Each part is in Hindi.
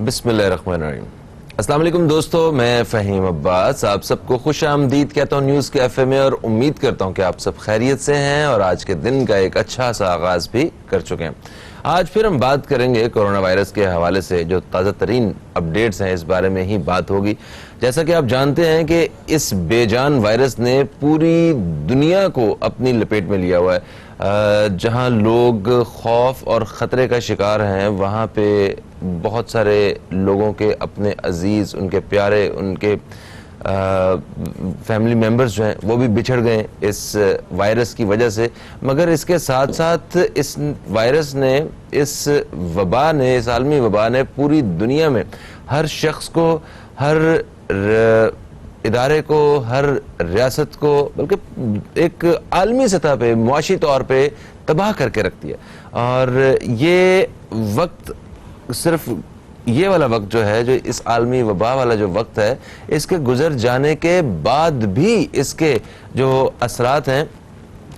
बिस्मिल्लाहिर्रहमानिर्रहीम। अस्सलाम वालेकुम दोस्तों, मैं फ़हीम अब्बास आप सबको खुश आमदीद कहता हूँ न्यूज़ कैफ़े में, और उम्मीद करता हूँ कि आप सब खैरियत से हैं और आज के दिन का एक अच्छा सा आगाज़ भी कर चुके हैं। आज फिर हम बात करेंगे कोरोना वायरस के हवाले से जो ताज़ा तरीन अपडेट्स हैं, इस बारे में ही बात होगी। जैसा कि आप जानते हैं कि इस बेजान वायरस ने पूरी दुनिया को अपनी लपेट में लिया हुआ है। जहां लोग खौफ और ख़तरे का शिकार हैं, वहाँ पे बहुत सारे लोगों के अपने अजीज़, उनके प्यारे, उनके फैमिली मेम्बर्स जो हैं वो भी बिछड़ गए इस वायरस की वजह से। मगर इसके साथ साथ इस वायरस ने, इस वबा ने, इस आलमी वबा ने पूरी दुनिया में हर शख्स को, हर इदारे को, हर रियासत को, बल्कि एक आलमी सतह पे मुआशी तौर पे तबाह करके रख दिया। और ये वक्त, सिर्फ ये वाला वक्त जो है, जो इस आलमी वबा वाला जो वक्त है, इसके गुजर जाने के बाद भी इसके जो असरात हैं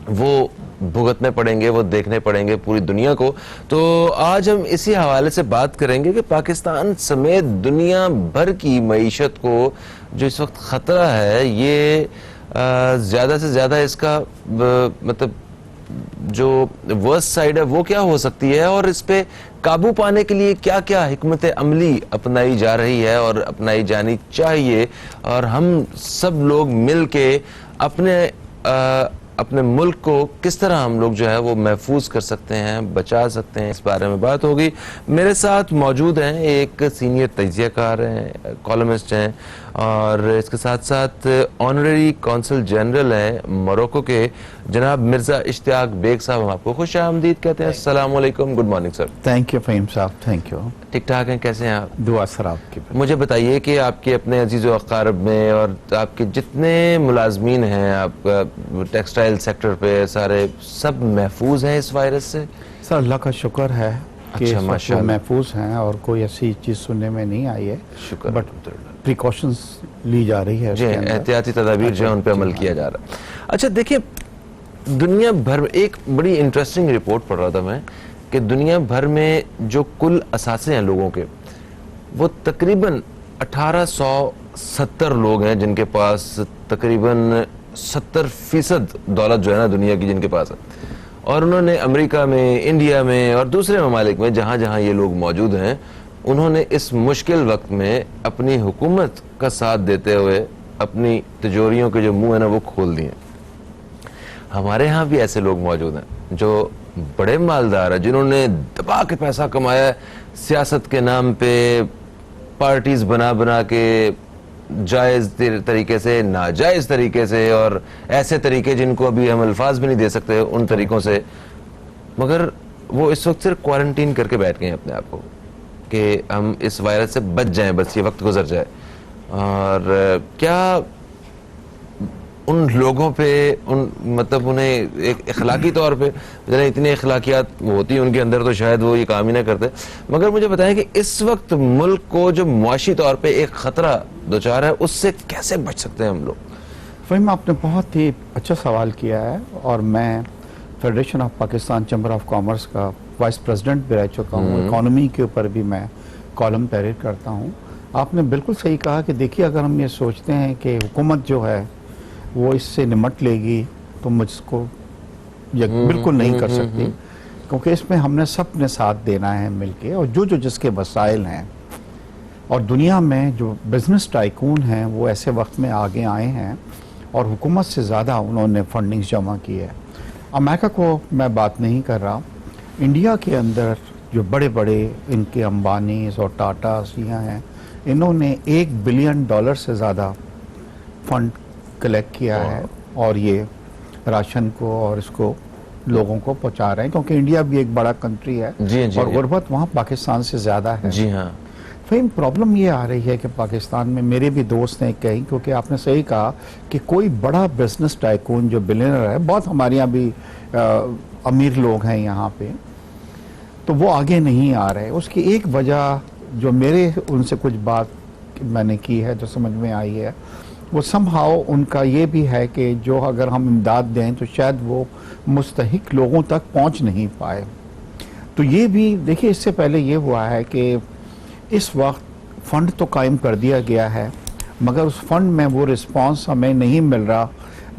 वो भुगतने पड़ेंगे, वो देखने पड़ेंगे पूरी दुनिया को। तो आज हम इसी हवाले से बात करेंगे कि पाकिस्तान समेत दुनिया भर की मईशत को जो इस वक्त ख़तरा है, ये ज़्यादा से ज़्यादा इसका मतलब जो वर्स्ट साइड है वो क्या हो सकती है, और इस पे काबू पाने के लिए क्या क्या हिकमत अमली अपनाई जा रही है और अपनाई जानी चाहिए, और हम सब लोग मिल के अपने मुल्क को किस तरह हम लोग जो है वो महफूज कर सकते हैं, बचा सकते हैं, इस बारे में बात होगी। मेरे साथ मौजूद हैं एक सीनियर तज्ज़ियाकार हैं, कॉलमिस्ट हैं, और इसके साथ साथ ऑनरेरी कौंसल जनरल हैं मोरक्को के जनाब मिर्ज़ा इश्तियाक बेग साहब। हम आपको खुश आमदीद कहते हैं। अस्सलाम वालेकुम, good morning sir. Thank you Faheem साहब, थैंक यू। ठीक ठाक हैं, कैसे हैं आप? दुआ सर आपकी। मुझे बताइए कि आपके अपने अजीज़ व अक़ारब में और आपके जितने मुलाजमीन हैं, आपका टेक्सटाइल सेक्टर पे, सारे सब महफूज हैं इस वायरस से? सर अल्लाह का शुक्र है कि अच्छा, सब महफूज हैं और कोई ऐसी चीज़ सुनने में नहीं आई है। शुक्र, बट प्रिकॉशंस ली जा रही है, एहतियाती तदाबीर जो है उन पर अमल किया जा रहा है। अच्छा देखिए, दुनिया भर में एक बड़ी इंटरेस्टिंग रिपोर्ट पढ़ रहा था मैं कि दुनिया भर में जो कुल असासे हैं लोगों के, वो तकरीबन 1870 लोग हैं जिनके पास तकरीबन 70% दौलत जो है ना दुनिया की जिनके पास है। और उन्होंने अमेरिका में, इंडिया में और दूसरे ममालिक में जहाँ जहाँ ये लोग मौजूद हैं, उन्होंने इस मुश्किल वक्त में अपनी हुकूमत का साथ देते हुए अपनी तिजोरियों के जो मुंह है ना वो खोल दिए। हमारे यहाँ भी ऐसे लोग मौजूद हैं जो बड़े मालदार हैं, जिन्होंने दबा के पैसा कमाया है, सियासत के नाम पे पार्टीज बना बना के, जायज़ तरीके से, नाजायज़ तरीके से, और ऐसे तरीके जिनको अभी हम अल्फाज भी नहीं दे सकते उन तरीकों से। मगर वो इस वक्त सिर्फ क्वारंटीन करके बैठ गए हैं अपने आप को कि हम इस वायरस से बच जाएं, बस ये वक्त गुजर जाए। और क्या उन लोगों पे, उन मतलब उन्हें एक इखलाकी तौर पे, जरा इतनी इखलाकियात होती है उनके अंदर तो शायद वो ये काम ही ना करते। मगर मुझे बताएं कि इस वक्त मुल्क को जो मुआशी तौर पे एक ख़तरा दो चार है, उससे कैसे बच सकते हैं हम लोग? फ़हीम आपने बहुत ही अच्छा सवाल किया है, और मैं federation of Pakistan chamber of commerce का वाइस प्रेसिडेंट भी रह चुका हूँ। इकॉनमी के ऊपर भी मैं कॉलम तहरीर करता हूँ। आपने बिल्कुल सही कहा कि देखिए, अगर हम ये सोचते हैं कि हुकूमत जो है वो इससे निमट लेगी, तो मुझको बिल्कुल नहीं कर सकती, क्योंकि इसमें हमने सब ने साथ देना है मिलके, और जो जो जिसके वसाइल हैं, और दुनिया में जो बिजनेस टाइकून हैं वो ऐसे वक्त में आगे आए हैं और हुकूमत से ज़्यादा उन्होंने फंडिंग्स जमा की है। अमेरिका को मैं बात नहीं कर रहा, इंडिया के अंदर जो बड़े बड़े इनके अंबानीज और टाटास यहाँ हैं, इन्होंने $1 बिलियन से ज़्यादा फंड कलेक्ट किया है, और ये राशन को और इसको लोगों को पहुंचा रहे हैं, क्योंकि इंडिया भी एक बड़ा कंट्री है और गुर्बत वहाँ पाकिस्तान से ज़्यादा है। जी हाँ। फिर प्रॉब्लम ये आ रही है कि पाकिस्तान में, मेरे भी दोस्त हैं कहीं, क्योंकि आपने सही कहा कि कोई बड़ा बिजनेस टाइकून जो बिलियनर है, बहुत हमारे यहाँ भी अमीर लोग हैं यहाँ पे, तो वो आगे नहीं आ रहे। उसकी एक वजह जो मेरे उनसे कुछ बात मैंने की है, जो समझ में आई है, वो समहाउ उनका ये भी है कि जो अगर हम इमदाद दें तो शायद वो मुस्तहिक लोगों तक पहुंच नहीं पाए। तो ये भी देखिए, इससे पहले ये हुआ है कि इस वक्त फंड तो कायम कर दिया गया है, मगर उस फंड में वो रिस्पांस हमें नहीं मिल रहा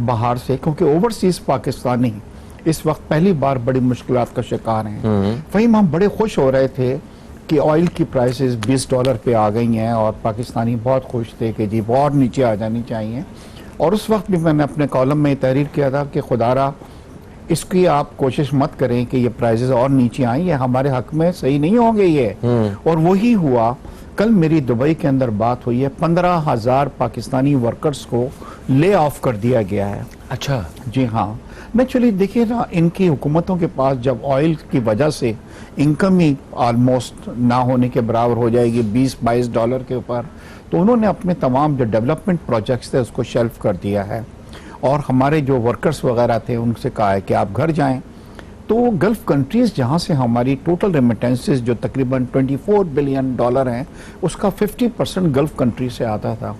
बाहर से, क्योंकि ओवरसीज पाकिस्तानी इस वक्त पहली बार बड़ी मुश्किलात का शिकार हैं। वहीं हम बड़े खुश हो रहे थे कि ऑयल की प्राइसेस $20 पे आ गई हैं और पाकिस्तानी बहुत खुश थे कि जी बहुत नीचे आ जानी चाहिए। और उस वक्त भी मैंने अपने कॉलम में तहरीर किया था कि खुदारा इसकी आप कोशिश मत करें कि ये प्राइसेस और नीचे आए, ये हमारे हक में सही नहीं होंगे ये। और वही हुआ। कल मेरी दुबई के अंदर बात हुई है, 15,000 पाकिस्तानी वर्कर्स को ले ऑफ कर दिया गया है। अच्छा, जी हाँ। नेचुरली देखिए ना, इनकी हुकूमतों के पास जब ऑयल की वजह से इनकम ही ऑलमोस्ट ना होने के बराबर हो जाएगी $20-22 के ऊपर, तो उन्होंने अपने तमाम जो डेवलपमेंट प्रोजेक्ट्स थे उसको शेल्फ कर दिया है। और हमारे जो वर्कर्स वगैरह थे उनसे कहा है कि आप घर जाएं। तो गल्फ कंट्रीज जहां से हमारी टोटल रेमिटेंसेस जो तकरीबन $24 बिलियन हैं, उसका 50% गल्फ कंट्री से आता था।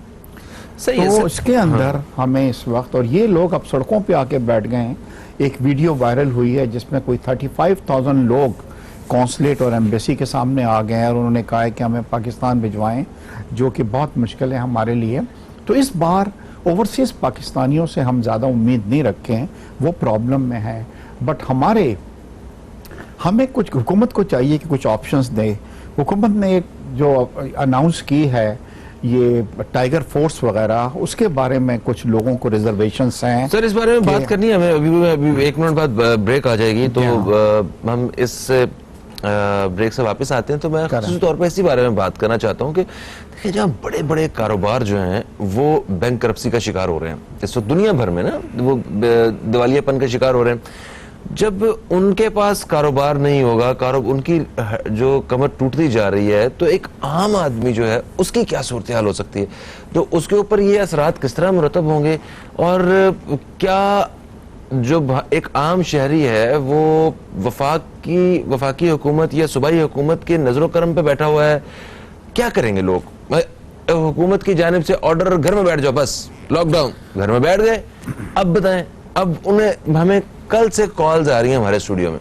सही तो है। इसके अंदर हमें इस वक्त, और ये लोग अब सड़कों पे आके बैठ गए हैं। एक वीडियो वायरल हुई है जिसमें कोई 35,000 लोग कॉन्सुलेट और एम्बेसी के सामने आ गए हैं और उन्होंने कहा है कि हमें पाकिस्तान भिजवाएं, जो कि बहुत मुश्किल है हमारे लिए। तो इस बार ओवरसीज पाकिस्तानियों से हम ज़्यादा उम्मीद नहीं रखे हैं, वो प्रॉब्लम में है। बट हमें कुछ हुकूमत को चाहिए कि कुछ ऑप्शंस दे। हुकूमत ने एक जो अनाउंस की है ये टाइगर फोर्स वगैरह, उसके बारे में कुछ लोगों को रिजर्वेशंस हैं। सर इस बारे में बात करनी है हमें, अभी 1 मिनट बाद ब्रेक आ जाएगी, तो हम इस ब्रेक से वापस आते हैं। तो मैं खास तौर पर इसी बारे में बात करना चाहता हूँ कि देखिए, जहाँ बड़े बड़े कारोबार जो हैं वो बैंक करप्सी का शिकार हो रहे हैं इस वक्त दुनिया भर में ना, वो दिवालियापन का शिकार हो रहे हैं। जब उनके पास कारोबार नहीं होगा, उनकी जो कमर टूटती जा रही है, तो एक आम आदमी जो है उसकी क्या सूरत हाल हो सकती है, तो उसके ऊपर ये असरात किस तरह मुरतब होंगे, और क्या जो एक आम शहरी है वो वफाकी हुकूमत या सूबाई हुकूमत के नजरो करम पे बैठा हुआ है, क्या करेंगे लोग? हुकूमत की जानिब से ऑर्डर, घर में बैठ जाओ, बस लॉकडाउन, घर में बैठ गए। अब बताएं, अब हमें कल से कॉल्स आ रही हैं हमारे स्टूडियो में।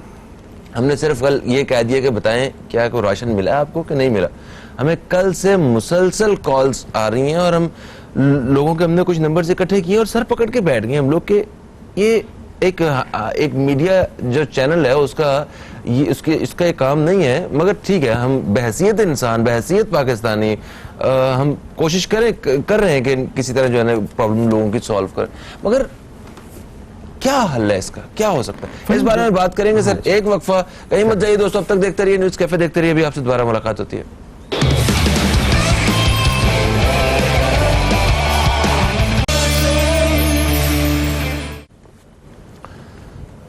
हमने सिर्फ कल ये कह दिया कि बताएं क्या कोई राशन मिला है आपको कि नहीं मिला। हमें कल से मुसलसल कॉल्स आ रही हैं और हम लोगों के, हमने कुछ नंबर इकट्ठे किए और सर पकड़ के बैठ गए हम लोग के ये एक मीडिया जो चैनल है इसका एक काम नहीं है। मगर ठीक है, हम बहसियत इंसान, बहसियत पाकिस्तानी, हम कोशिश कर रहे हैं कि किसी तरह जो है ना प्रॉब्लम लोगों की सॉल्व करें। मगर क्या हल है इसका, क्या हो सकता है, इस बारे में बात करेंगे। सर एक वक्फा, कहीं मत जाइए दोस्तों, अब तक देखते रहिए न्यूज़ कैफे, देखते रहिए, अभी आपसे दोबारा मुलाकात होती है।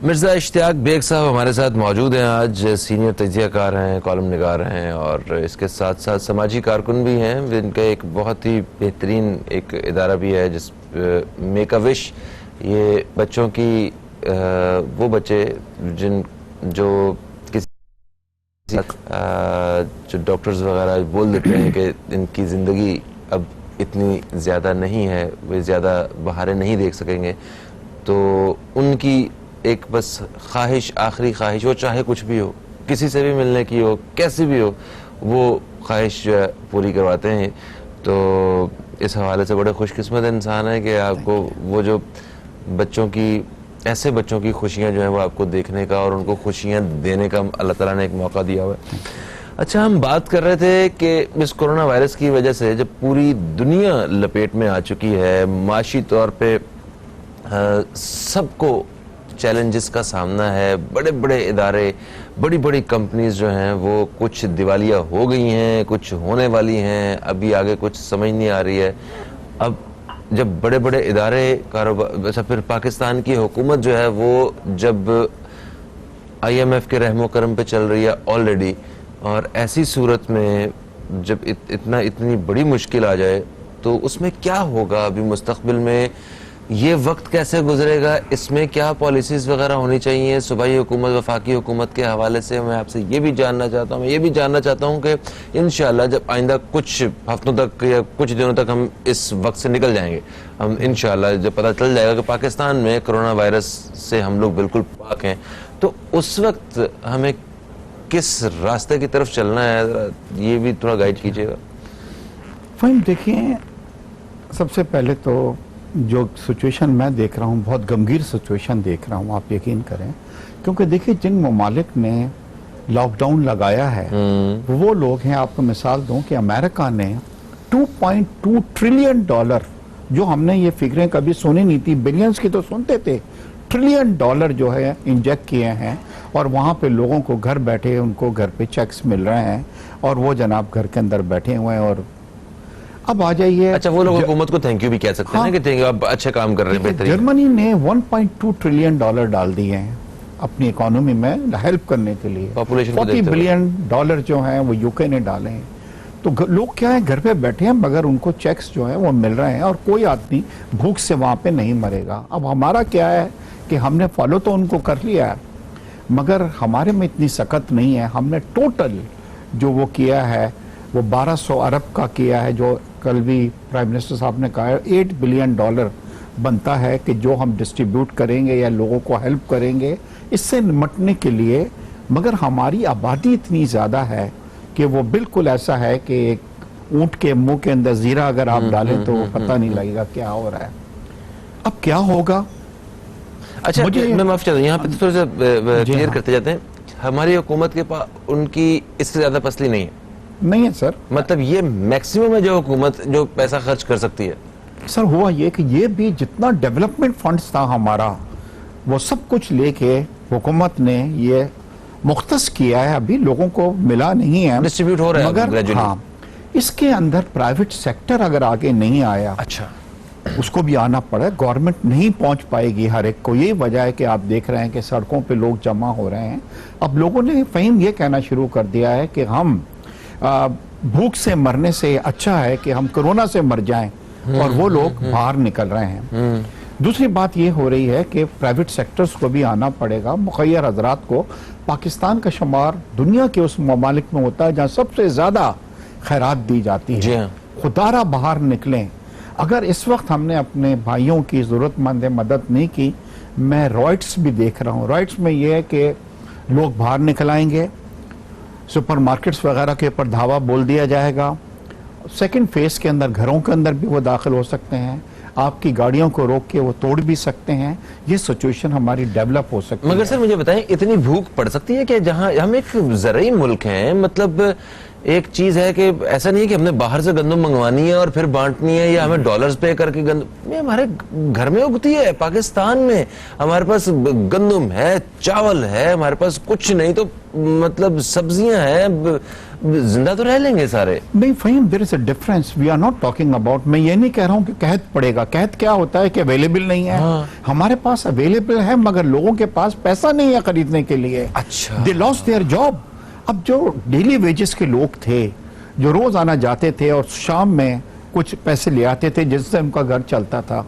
मिर्जा इश्तियाक बेग साहब हमारे साथ मौजूद हैं आज। सीनियर तजियाकार हैं, कॉलम निगार हैं और इसके साथ साथ समाजी कारकुन भी हैं। इनका एक बहुत ही बेहतरीन एक इदारा भी है जिस मेक अ विश, ये बच्चों की वो बच्चे जो किसी जो डॉक्टर्स वगैरह बोल देते हैं कि इनकी ज़िंदगी अब इतनी ज़्यादा नहीं है, वे ज़्यादा बहारें नहीं देख सकेंगे, तो उनकी एक बस ख्वाहिश, आखिरी ख्वाहिश, वो चाहे कुछ भी हो, किसी से भी मिलने की हो, कैसी भी हो, वो ख्वाहिश पूरी करवाते हैं। तो इस हवाले से बड़े खुशकिस्मत इंसान है कि आपको वो जो ऐसे बच्चों की खुशियाँ जो हैं वो आपको देखने का और उनको खुशियाँ देने का अल्लाह ताला ने एक मौका दिया हुआ है। अच्छा, हम बात कर रहे थे कि इस कोरोना वायरस की वजह से जब पूरी दुनिया लपेट में आ चुकी है, माशी तौर पे सबको चैलेंजेस का सामना है, बड़े बड़े इदारे, बड़ी बड़ी कंपनीज जो हैं वो कुछ दिवालिया हो गई हैं, कुछ होने वाली हैं, अभी आगे कुछ समझ नहीं आ रही है। अब जब बड़े बड़े इदारे कारोबार, अच्छा फिर पाकिस्तान की हुकूमत जो है वो जब IMF के रहमो करम पे चल रही है ऑलरेडी, और ऐसी सूरत में जब इतनी बड़ी मुश्किल आ जाए तो उसमें क्या होगा अभी मुस्तकबिल में, ये वक्त कैसे गुजरेगा, इसमें क्या पॉलिसीज वगैरह होनी चाहिए सूबाई हुकूमत, वफाकी हुकूमत के हवाले से मैं आपसे ये भी जानना चाहता हूँ। मैं ये भी जानना चाहता हूँ कि इंशाल्लाह जब आइंदा कुछ हफ्तों तक या कुछ दिनों तक हम इस वक्त से निकल जाएंगे, हम इंशाल्लाह जब पता चल जाएगा कि पाकिस्तान में कोरोना वायरस से हम लोग बिल्कुल पाक हैं, तो उस वक्त हमें किस रास्ते की तरफ चलना है, जरा ये भी थोड़ा गाइड कीजिएगा। फाइन, देखिए सबसे पहले तो जो सिचुएशन मैं देख रहा हूँ बहुत गंभीर सिचुएशन देख रहा हूँ, आप यकीन करें, क्योंकि देखिए जिन ममालिक ने लॉकडाउन लगाया है वो लोग हैं, आपको मिसाल दूं कि अमेरिका ने 2.2 ट्रिलियन डॉलर, जो हमने ये फिगरें कभी सुनी नहीं थी, बिलियंस की तो सुनते थे, ट्रिलियन डॉलर जो है इंजेक्ट किए हैं और वहाँ पे लोगों को घर बैठे उनको घर पे चेक्स मिल रहे हैं और वो जनाब घर के अंदर बैठे हुए हैं। और अब आ जाइए, अच्छा वो लोग हुकूमत को थैंक यू भी कह सकते हैं कि थैंक यू, आप अच्छे काम कर रहे हैं, बेहतरीन। जर्मनी ने 1.2 ट्रिलियन डॉलर डाल दिए हैं अपनी इकोनॉमी में हेल्प करने के लिए। पॉपुलेशन 40 बिलियन डॉलर जो हैं वो यूके ने डाले हैं। तो लोग क्या है, घर पे बैठे हैं मगर उनको चेक्स जो है वो मिल रहे हैं और कोई आदमी भूख से वहां पे नहीं मरेगा। अब हमारा क्या है कि हमने फॉलो तो उनको कर लिया है मगर हमारे में इतनी सख्त नहीं है। हमने टोटल जो वो किया है वो 1200 अरब का किया है, जो कल भी प्राइम मिनिस्टर साहब ने कहा है 8 बिलियन डॉलर बनता है कि जो हम डिस्ट्रीब्यूट करेंगे या लोगों को हेल्प करेंगे इससे निपटने के लिए। मगर हमारी आबादी इतनी ज़्यादा है कि वो बिल्कुल ऐसा है कि एक ऊंट के मुंह के अंदर जीरा अगर आप डालें तो पता नहीं लगेगा क्या हो रहा है। अब क्या होगा? अच्छा मैं माफ चाहता हूँ, यहाँ पे थोड़ा सा क्लियर करते जाते हैं। हमारी हुकूमत के पास उनकी इससे ज्यादा पसली नहीं है सर। मतलब ये मैक्सिमम है जो हुकूमत जो पैसा खर्च कर सकती है। सर हुआ ये कि ये भी जितना डेवलपमेंट फंड्स था हमारा वो सब कुछ लेके हुकूमत ने ये मुख्तस किया है, अभी लोगों को मिला नहीं है, डिस्ट्रीब्यूट हो रहा है मगर हाँ इसके अंदर प्राइवेट सेक्टर अगर आगे नहीं आया, अच्छा उसको भी आना पड़ा। गवर्नमेंट नहीं पहुंच पाएगी हर एक को। यही वजह है कि आप देख रहे हैं कि सड़कों पे लोग जमा हो रहे हैं। अब लोगों ने फहीम ये कहना शुरू कर दिया है कि हम भूख से मरने से अच्छा है कि हम कोरोना से मर जाएं और वो लोग बाहर निकल रहे हैं। दूसरी बात ये हो रही है कि प्राइवेट सेक्टर्स को भी आना पड़ेगा। मुखैर हजरात को पाकिस्तान का शुमार दुनिया के उस ममालिक में होता है जहाँ सबसे ज्यादा खैरात दी जाती है। खुदारा बाहर निकलें। अगर इस वक्त हमने अपने भाइयों की जरूरतमंद मदद नहीं की, मैं रॉयट्स भी देख रहा हूँ, रॉयट्स में यह है कि लोग बाहर निकल आएंगे, सुपरमार्केट्स वगैरह के ऊपर धावा बोल दिया जाएगा, सेकंड फेज के अंदर घरों के अंदर भी वो दाखिल हो सकते हैं, आपकी गाड़ियों को रोक के वो तोड़ भी सकते हैं। ये सिचुएशन हमारी डेवलप हो सकती है। मगर सर मुझे बताएं, इतनी भूख पड़ सकती है कि जहां हम एक ज़राई मुल्क हैं, मतलब एक चीज है कि ऐसा नहीं है कि हमने बाहर से गंदम मंगवानी है और फिर बांटनी है या हमें डॉलर्स पे करके गंदम, हमारे घर में उगती है पाकिस्तान में, हमारे पास गंदम है, चावल है, हमारे पास कुछ नहीं तो मतलब सब्जियां हैं, जिंदा तो रह लेंगे सारे। नहीं Faheem, there is a difference, we are not talking about, मैं ये नहीं कह रहा हूँ कि कहत पड़ेगा। कहत क्या होता है कि अवेलेबल नहीं है। हमारे पास अवेलेबल है मगर लोगों के पास पैसा नहीं है खरीदने के लिए। अच्छा, दे लॉस्ट देयर जॉब। अब जो डेली वेजेस के लोग थे, जो रोज आना जाते थे और शाम में कुछ पैसे ले आते थे जिससे उनका घर चलता था,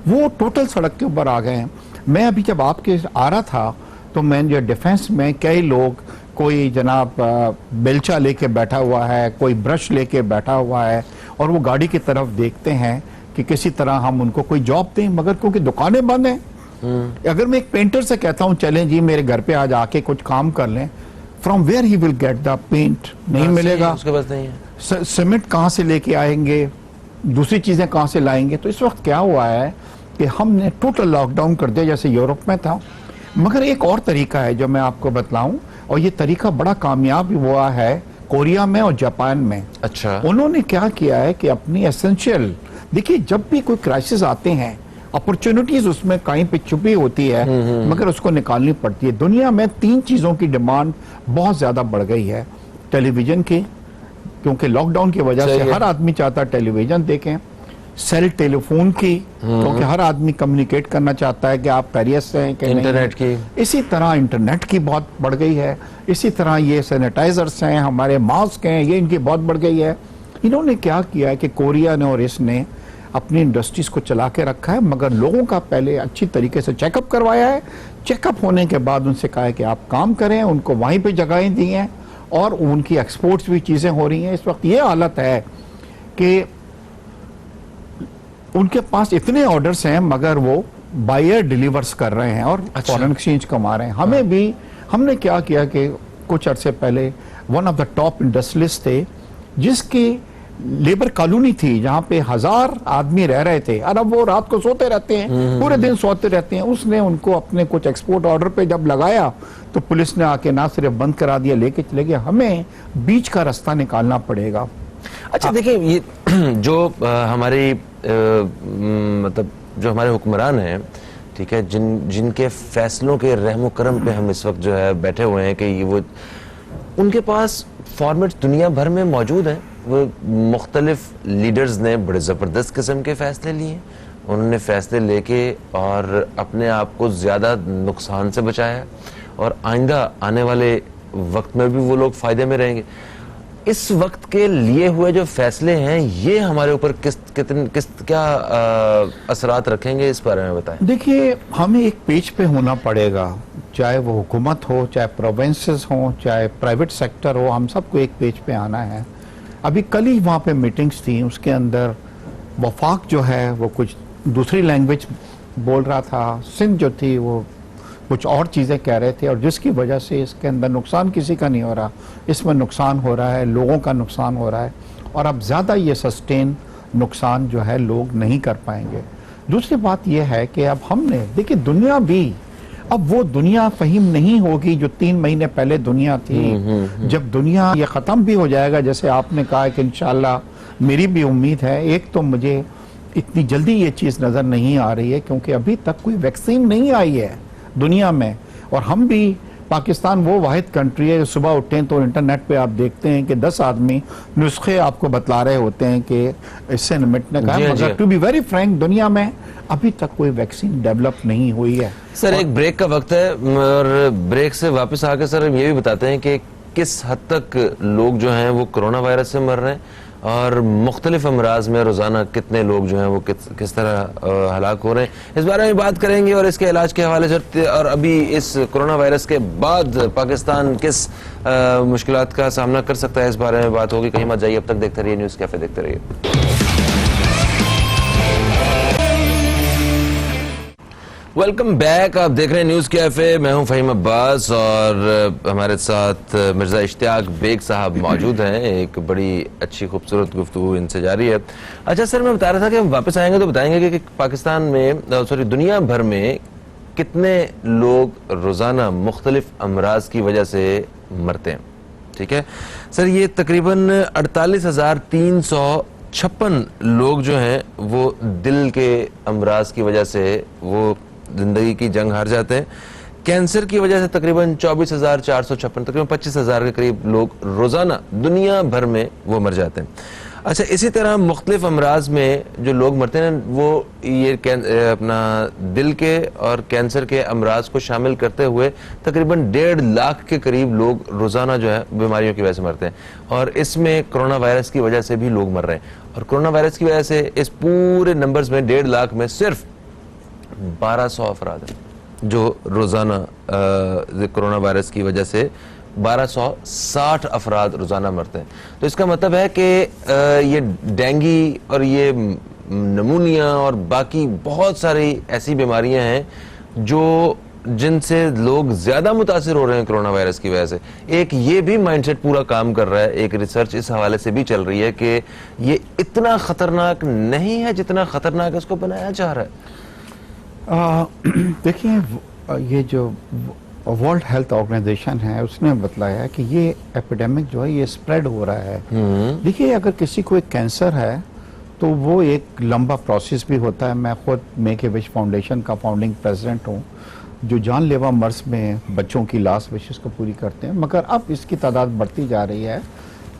वो टोटल सड़क के ऊपर आ गए हैं। मैं अभी जब आपके आ रहा था तो मैं जो डिफेंस में कई लोग, कोई जनाब बेलचा लेके बैठा हुआ है, कोई ब्रश लेके बैठा हुआ है और वो गाड़ी की तरफ देखते हैं कि किसी तरह हम उनको कोई जॉब दें, मगर क्योंकि दुकानें बंद हैं। अगर मैं एक पेंटर से कहता हूं चलें जी मेरे घर पे आज आके कुछ काम कर लें, from where he will get the paint, नहीं मिलेगा, उसके पास नहीं है। सीमेंट कहाँ से लेके आएंगे, दूसरी चीजें कहाँ से लाएंगे। तो इस वक्त क्या हुआ है कि हमने टोटल लॉकडाउन कर दिया जैसे यूरोप में था। मगर एक और तरीका है जो मैं आपको बतलाऊं, और ये तरीका बड़ा कामयाब हुआ है कोरिया में और जापान में। अच्छा, उन्होंने क्या किया है कि अपनी एसेंशियल, देखिए जब भी कोई क्राइसिस आते हैं अपॉर्चुनिटीज उसमें कहीं पे छुपी होती है, मगर उसको निकालनी पड़ती है। दुनिया में 3 चीजों की डिमांड बहुत ज्यादा बढ़ गई है। टेलीविजन की, क्योंकि लॉकडाउन की वजह से हर आदमी चाहता है टेलीविजन देखें। सेल टेलीफोन की, क्योंकि हर आदमी कम्युनिकेट करना चाहता है कि आप खैरियत से हैं कि नहीं। इंटरनेट की, इसी तरह इंटरनेट की बहुत बढ़ गई है। इसी तरह ये सैनिटाइजर्स हैं, हमारे मास्क हैं, ये इनकी बहुत बढ़ गई है। इन्होंने क्या किया है कि कोरिया ने और इसने अपनी इंडस्ट्रीज को चला के रखा है, मगर लोगों का पहले अच्छी तरीके से चेकअप करवाया है। चेकअप होने के बाद उनसे कहा है कि आप काम करें, उनको वहीं पे जगहें दी हैं और उनकी एक्सपोर्ट्स भी चीजें हो रही हैं। इस वक्त ये हालत है कि उनके पास इतने ऑर्डर्स हैं मगर वो बायर डिलीवर्स कर रहे हैं और फॉरेन एक्सचेंज कमा रहे हैं। हमें भी, हमने क्या किया कि कुछ अरसे पहले one of the top industrialist थे, जिसकी लेबर कॉलोनी थी जहां पे 1000 आदमी रह रहे थे, और अब वो रात को सोते रहते हैं, पूरे दिन सोते रहते हैं। उसने उनको अपने कुछ एक्सपोर्ट ऑर्डर पे जब लगाया तो पुलिस ने आके ना सिर्फ बंद करा दिया, लेके चले गए। हमें बीच का रास्ता निकालना पड़ेगा। अच्छा देखिए, ये जो हमारी मतलब जो हमारे हुक्मरान हैं, ठीक है, जिनके फैसलों के रहमो करम पे हम इस वक्त जो है बैठे हुए हैं, कि ये वो उनके पास फॉर्मेट दुनिया भर में मौजूद हैं। वो मुख्तलिफ लीडर्स ने बड़े ज़बरदस्त किस्म के फैसले लिए, उन्होंने फैसले लेके और अपने आप को ज़्यादा नुकसान से बचाया, और आइंदा आने वाले वक्त में भी वो लोग फ़ायदे में रहेंगे। इस वक्त के लिए हुए जो फैसले हैं, ये हमारे ऊपर क्या असरात रखेंगे, इस बारे में बताएं। देखिए, हमें एक पेज पे होना पड़ेगा, चाहे वो हुकूमत हो, चाहे प्रोविंसेस हो, चाहे प्राइवेट सेक्टर हो, हम सबको एक पेज पे आना है। अभी कल ही वहाँ पे मीटिंग्स थी, उसके अंदर वफाक जो है वो कुछ दूसरी लैंग्वेज बोल रहा था, सिंध जो थी वो कुछ और चीज़ें कह रहे थे, और जिसकी वजह से इसके अंदर नुकसान किसी का नहीं हो रहा, इसमें नुकसान हो रहा है, लोगों का नुकसान हो रहा है, और अब ज़्यादा ये सस्टेन नुकसान जो है लोग नहीं कर पाएंगे। दूसरी बात यह है कि अब हमने, देखिए दुनिया भी, अब वो दुनिया फहीम नहीं होगी जो 3 महीने पहले दुनिया थी। जब दुनिया ये ख़त्म भी हो जाएगा, जैसे आपने कहा कि इंशाल्लाह मेरी भी उम्मीद है, एक तो मुझे इतनी जल्दी ये चीज़ नज़र नहीं आ रही है क्योंकि अभी तक कोई वैक्सीन नहीं आई है दुनिया में, और हम भी, पाकिस्तान वो वाहिद कंट्री है, सुबह उठें तो इंटरनेट पे आप देखते हैं कि 10 आदमी नुस्खे आपको बतला रहे होते हैं कि इससे निपटने का। मगर टू बी वेरी फ्रैंक, दुनिया में अभी तक कोई वैक्सीन डेवलप नहीं हुई है। सर, एक ब्रेक का वक्त है, और ब्रेक से वापस आके सर हम ये भी बताते हैं कि किस हद तक लोग जो हैं वो कोरोना वायरस से मर रहे हैं, और मुख्तलिफ अमराज में रोज़ाना कितने लोग जो हैं वो किस तरह हलाक हो रहे हैं, इस बारे में बात करेंगे, और इसके इलाज के हवाले से, और अभी इस कोरोना वायरस के बाद पाकिस्तान किस मुश्किलात का सामना कर सकता है, इस बारे में बात होगी। कहीं मत जाइए, अब तक देखते रहिए न्यूज़ कैफे, देखते रहिए। वेलकम बैक, आप देख रहे हैं न्यूज़ कैफे, मैं हूं फ़हीम अब्बास, और हमारे साथ मिर्ज़ा इश्तियाक बेग साहब मौजूद हैं। एक बड़ी अच्छी खूबसूरत गुफ्तगू इनसे जारी है। अच्छा सर, मैं बता रहा था कि हम वापस आएंगे तो बताएंगे कि पाकिस्तान में, सॉरी, दुनिया भर में कितने लोग रोज़ाना मुख्तलिफ अमराज की वजह से मरते हैं। ठीक है सर, ये तकरीबन 48,356 लोग जो हैं वो दिल के अमराज की वजह से वो जिंदगी की जंग हार जाते हैं। कैंसर की वजह से तकरीबन 24,456, तकरीबन 25,000 के करीब लोग रोजाना दुनिया भर में वो मर जाते हैं। अच्छा, इसी तरह मुख्तलिफ अमराज में जो लोग मरते हैं वो ये अपना दिल के और कैंसर के अमराज को शामिल करते हुए तकरीबन 1.5 लाख के करीब लोग रोजाना जो है बीमारियों की वजह से मरते हैं, और इसमें कोरोना वायरस की वजह से भी लोग मर रहे हैं। और कोरोना वायरस की वजह से इस पूरे नंबर्स में 1.5 लाख में सिर्फ 1200 अफराद हैं जो रोजाना कोरोना वायरस की वजह से 1260 अफराद रोजाना मरते हैं। तो इसका मतलब है कि ये डेंगी और ये नमूनिया और बाकी बहुत सारी ऐसी बीमारियां हैं जो जिनसे लोग ज्यादा मुतासिर हो रहे हैं कोरोना वायरस की वजह से। एक ये भी माइंडसेट पूरा काम कर रहा है, एक रिसर्च इस हवाले से भी चल रही है कि ये इतना खतरनाक नहीं है जितना खतरनाक इसको बनाया जा रहा है। देखिए, ये जो वर्ल्ड हेल्थ ऑर्गेनाइजेशन है उसने बतलाया कि ये एपिडेमिक जो है ये स्प्रेड हो रहा है। देखिए, अगर किसी को एक कैंसर है तो वो एक लंबा प्रोसेस भी होता है। मैं खुद मेक ए विश फाउंडेशन का फाउंडिंग प्रेसिडेंट हूँ, जो जानलेवा मर्ज में बच्चों की लास्ट विशेस को पूरी करते हैं, मगर अब इसकी तादाद बढ़ती जा रही है।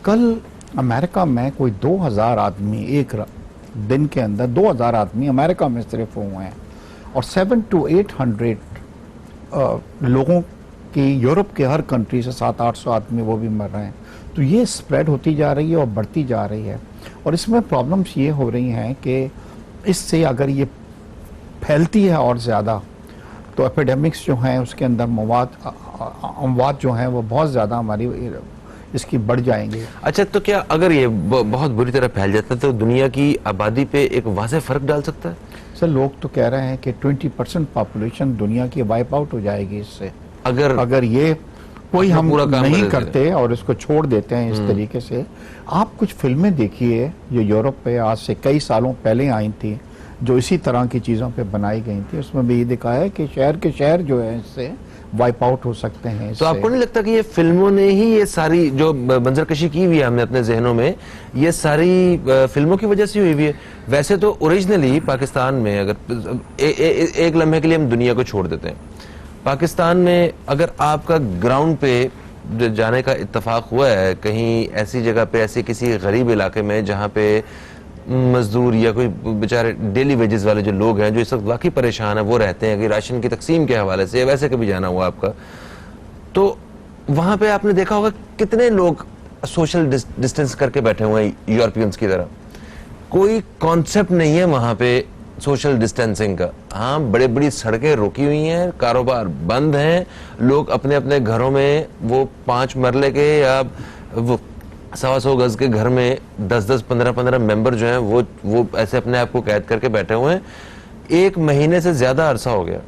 कल अमेरिका में कोई 2000 आदमी एक दिन के अंदर 2000 आदमी अमेरिका में सिर्फ हुए हैं, और 700 to 800 लोगों की यूरोप के हर कंट्री से 700-800 आदमी वो भी मर रहे हैं। तो ये स्प्रेड होती जा रही है और बढ़ती जा रही है, और इसमें प्रॉब्लम्स ये हो रही हैं कि इससे अगर ये फैलती है और ज़्यादा तो एपिडेमिक्स जो हैं उसके अंदर अमवात जो हैं वो बहुत ज़्यादा हमारी इसकी बढ़ जाएंगे। अच्छा, तो क्या अगर ये बहुत बुरी तरह फैल जाता है तो दुनिया की आबादी पे एक वाज़ेह फ़र्क डाल सकता है? सर, लोग तो कह रहे हैं कि 20% पॉपुलेशन दुनिया की वाइप आउट हो जाएगी इससे, अगर ये कोई अपना हम पूरा काम नहीं कर देते करते और इसको छोड़ देते हैं इस तरीके से। आप कुछ फिल्में देखिए जो यूरोप पे आज से कई सालों पहले आई थी, जो इसी तरह की चीज़ों पे बनाई गई थी, उसमें भी ये दिखाया है कि शहर के शहर जो है इससे वाइप आउट हो सकते हैं। तो आपको नहीं लगता कि ये फिल्मों ने ही ये सारी जो मंजरकशी की हुई है हमने अपने जहनों में, ये सारी फिल्मों की वजह से हुई हुई है? वैसे तो ओरिजिनली पाकिस्तान में अगर एक लम्हे के लिए हम दुनिया को छोड़ देते हैं, पाकिस्तान में अगर आपका ग्राउंड पे जाने का इत्तेफाक हुआ है कहीं ऐसी जगह पे, ऐसे किसी गरीब इलाके में जहाँ पे मजदूर या कोई बेचारे डेली वेजेस वाले जो लोग हैं जो इस वक्त वाकई परेशान है वो रहते हैं कि राशन की तकसीम के हवाले से, वैसे कभी जाना हुआ आपका, तो वहां पे आपने देखा होगा कितने लोग सोशल डिस्टेंस करके बैठे हुए हैं यूरोपियंस की तरह। कोई कॉन्सेप्ट नहीं है वहां पे सोशल डिस्टेंसिंग का। हाँ, बड़े बड़ी सड़कें रुकी हुई हैं, कारोबार बंद हैं, लोग अपने अपने घरों में वो 5 मरले के या वो 100 गज के घर में 10-10, 15-15 मेंबर जो हैं वो ऐसे अपने आप को कैद करके बैठे हुए हैं। 1 महीने से ज्यादा अरसा हो गया।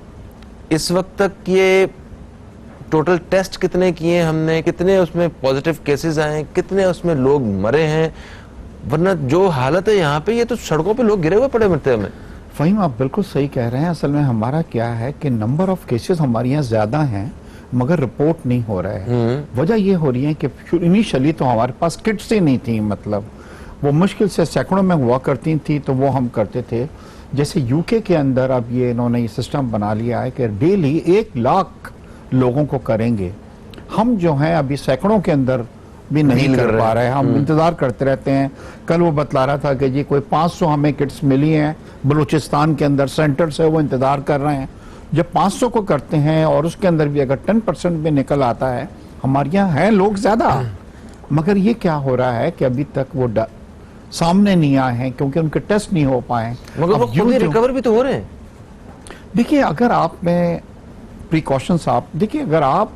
इस वक्त तक ये टोटल टेस्ट कितने किए हमने, कितने उसमें पॉजिटिव केसेस आए, कितने उसमें लोग मरे हैं, वरना जो हालत है यहाँ पे, ये तो सड़कों पे लोग गिरे हुए पड़े मरते हमें। फ़हीम, आप बिल्कुल सही कह रहे हैं। असल में हमारा क्या है कि नंबर ऑफ केसेस हमारे यहाँ ज़्यादा हैं मगर रिपोर्ट नहीं हो रहा है। वजह ये हो रही है कि इनिशियली तो हमारे पास किट्स ही नहीं थी, मतलब वो मुश्किल से सैकड़ों में हुआ करती थी, तो वो हम करते थे। जैसे यूके के अंदर अब ये इन्होंने ये सिस्टम बना लिया है कि डेली 1 लाख लोगों को करेंगे। हम जो हैं अभी सैकड़ों के अंदर भी नहीं कर पा रहे हैं, हम इंतजार करते रहते हैं। कल वो बतला रहा था कि जी कोई 500 हमें किट्स मिली हैं बलूचिस्तान के अंदर सेंटर से, वो इंतजार कर रहे हैं। जब 500 को करते हैं और उसके अंदर भी अगर 10% भी निकल आता है, हमारे यहाँ हैं लोग ज्यादा, मगर ये क्या हो रहा है कि अभी तक वो सामने नहीं आए हैं क्योंकि उनके टेस्ट नहीं हो पाए। मगर वो खुद ही रिकवर भी तो हो रहे हैं। देखिए, अगर आप में प्रिकॉशंस, आप देखिए, अगर आप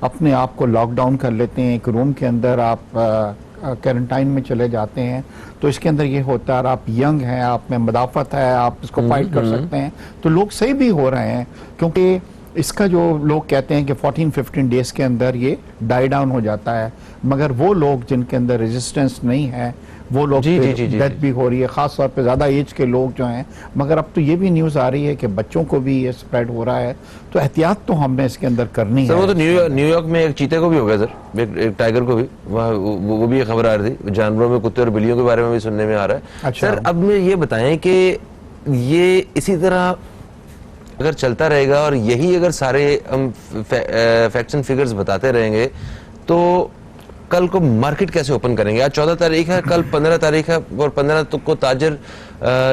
अपने आप को लॉकडाउन कर लेते हैं, एक रूम के अंदर आप क्वारंटाइन में चले जाते हैं, तो इसके अंदर ये होता है, आप यंग हैं, आप में मदाफत है, आप इसको फाइट कर सकते हैं, तो लोग सही भी हो रहे हैं। क्योंकि इसका जो लोग कहते हैं कि 14-15 डेज के अंदर ये डाई डाउन हो जाता है, मगर वो लोग जिनके अंदर रेजिस्टेंस नहीं है वो लोग डेथ भी हो रही है, खास तौर पे ज्यादा एज के लोग जो हैं। मगर अब तो ये भी न्यूज आ रही है कि बच्चों को भी ये स्प्रेड हो रहा है, तो एहतियात तो हमने इसके अंदर करनी है। वो तो न्यूयॉर्क में एक चीते को भी हो गया सर, एक टाइगर को भी, वहाँ वो भी खबर आ रही थी। जानवरों में कुत्ते और बिल्लियों के बारे में भी सुनने में आ रहा है। अच्छा। सर अब मुझे ये बताएं कि ये इसी तरह अगर चलता रहेगा और यही अगर सारे हम फैक्ट्स एंड फिगर्स बताते रहेंगे तो कल को मार्केट कैसे ओपन करेंगे? आज 14 तारीख है, कल 15 तारीख है, और 15 को ताजर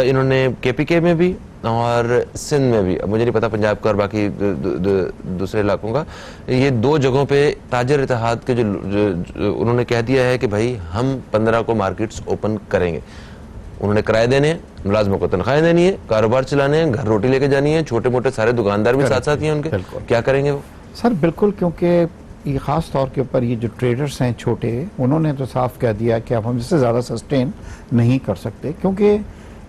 इन्होंने KPK में भी और सिंध में भी, मुझे नहीं पता पंजाब का और बाकी दूसरे इलाकों का, ये 2 जगहों पे ताजर इत्तेहाद के जो उन्होंने कह दिया है कि भाई हम 15 को मार्केट्स ओपन करेंगे। उन्होंने किराए देने हैं, मुलाजमों को तनख्वाहें देनी है, कारोबार चलाने हैं, घर रोटी लेके जानी है, छोटे मोटे सारे दुकानदार भी साथ साथ ही हैं उनके। क्या करेंगे वो सर? बिल्कुल, क्योंकि ये खास तौर के ऊपर ये जो ट्रेडर्स हैं छोटे, उन्होंने तो साफ कह दिया कि अब हम इससे ज़्यादा सस्टेन नहीं कर सकते, क्योंकि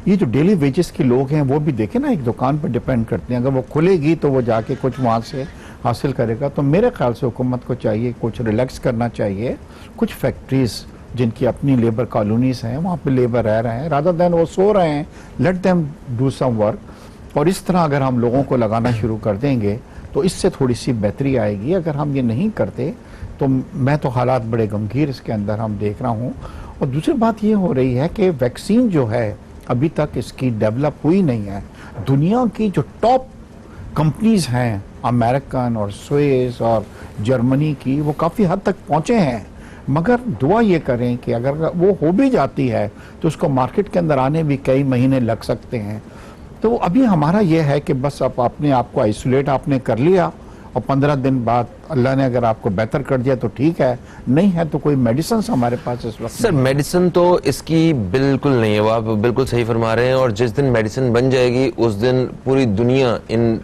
ये जो डेली वेजेस के लोग हैं वो भी देखें ना, एक दुकान पर डिपेंड करते हैं। अगर वो खुलेगी तो वो जाके कुछ वहाँ से हासिल करेगा। तो मेरे ख्याल से हुकूमत को चाहिए कुछ रिलैक्स करना चाहिए। कुछ फैक्ट्रीज जिनकी अपनी लेबर कॉलोनीज हैं, वहाँ पे लेबर रह रहे हैं, रादर देन वो सो रहे हैं, let them do some work. और इस तरह अगर हम लोगों को लगाना शुरू कर देंगे तो इससे थोड़ी सी बेहतरी आएगी। अगर हम ये नहीं करते तो मैं तो हालात बड़े गंभीर इसके अंदर हम देख रहा हूँ। और दूसरी बात ये हो रही है कि वैक्सीन जो है अभी तक इसकी डेवलप हुई नहीं है। दुनिया की जो टॉप कंपनीज हैं, अमेरिकन और स्विस और जर्मनी की, वो काफ़ी हद तक पहुँचे हैं, मगर दुआ ये करें कि अगर वो हो भी जाती है तो उसको मार्केट के अंदर आने भी कई महीने लग सकते हैं। तो अभी हमारा ये है कि बस आप अपने आप को आइसोलेट आपने कर लिया और 15 दिन बाद अल्लाह ने अगर आपको बेहतर कर दिया तो ठीक है, नहीं है तो कोई मेडिसिन हमारे पास इस वक्त सर मेडिसिन तो इसकी बिल्कुल नहीं है, वो आप बिल्कुल सही फरमा रहे हैं। और जिस दिन मेडिसिन बन जाएगी उस दिन पूरी दुनिया इन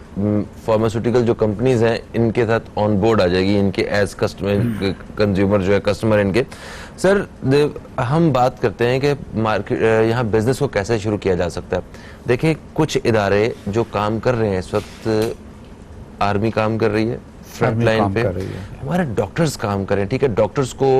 फार्मास्यूटिकल जो कंपनीज हैं इनके साथ ऑन बोर्ड आ जाएगी, इनके एज कस्टमर कंज्यूमर जो है कस्टमर इनके। सर हम बात करते हैं कि मार्केट यहाँ बिजनेस को कैसे शुरू किया जा सकता है। देखिए कुछ इदारे जो काम कर रहे हैं इस वक्त, आर्मी काम कर रही है, फ्रंट लाइन काम पे कर रही है। हमारे डॉक्टर्स काम करें, ठीक है, डॉक्टर्स को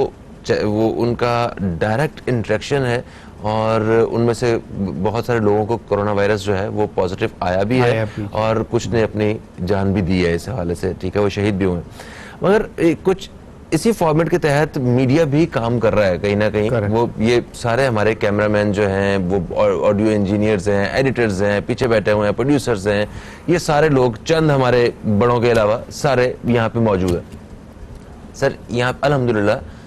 वो उनका डायरेक्ट इंटरेक्शन है और उनमें से बहुत सारे लोगों को कोरोना वायरस जो है वो पॉजिटिव आया भी है और कुछ ने अपनी जान भी दी है इस हवाले से, ठीक है, वो शहीद भी हुए। मगर कुछ इसी फॉर्मेट के तहत मीडिया भी काम कर रहा है कहीं ना कहीं। वो ये सारे हमारे कैमरामैन जो हैं, वो ऑडियो इंजीनियर्स हैं, एडिटर्स हैं, पीछे बैठे हुए हैं, प्रोड्यूसर्स हैं, ये सारे लोग चंद हमारे बड़ों के अलावा सारे यहाँ पे मौजूद हैं। सर यहाँ अल्हम्दुलिल्लाह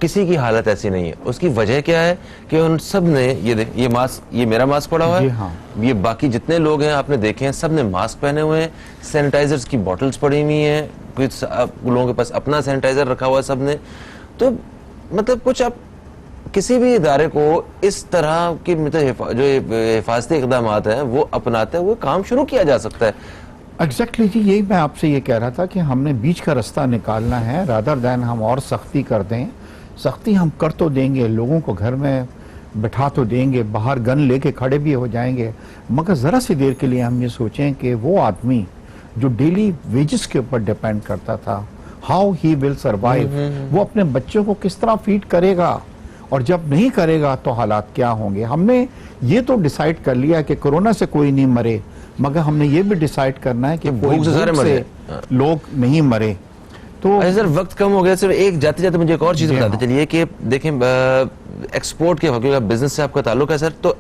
किसी की हालत ऐसी नहीं है। उसकी वजह क्या है कि उन सब ने ये मास्क, ये मेरा मास्क पड़ा हुआ है, हाँ। ये बाकी जितने लोग हैं आपने देखे हैं, सब ने मास्क पहने हुए हैं, सैनिटाइजर्स की बोतल्स पड़ी हुई हैं, कुछ लोगों के पास अपना सैनिटाइजर रखा हुआ है सब ने। तो मतलब कुछ आप किसी भी इदारे को इस तरह की मतलब जो हिफाजती इक़दाम हैं वो अपनाते हुए काम शुरू किया जा सकता है। एग्जैक्टली जी, यही मैं आपसे ये कह रहा था कि हमने बीच का रास्ता निकालना है, रादर दैन हम और सख्ती कर दें। सख्ती हम कर तो देंगे, लोगों को घर में बिठा तो देंगे, बाहर गन लेके खड़े भी हो जाएंगे, मगर ज़रा सी देर के लिए हम ये सोचें कि वो आदमी जो डेली वेजेस के ऊपर डिपेंड करता था, हाउ ही विल सर्वाइव, वो अपने बच्चों को किस तरह फीड करेगा, और जब नहीं करेगा तो हालात क्या होंगे। हमने ये तो डिसाइड कर लिया कि कोरोना से कोई नहीं मरे, मगर हमने ये भी डिसाइड करना है कि भूख से लोग नहीं मरे। तो सर वक्त कम हो गया, सिर्फ एक जाते जाते मुझे एक और चीज बताते चलिए कि देखें एक्सपोर्ट के वक्त बिजनेस से आपका ताल्लुक है सर, तो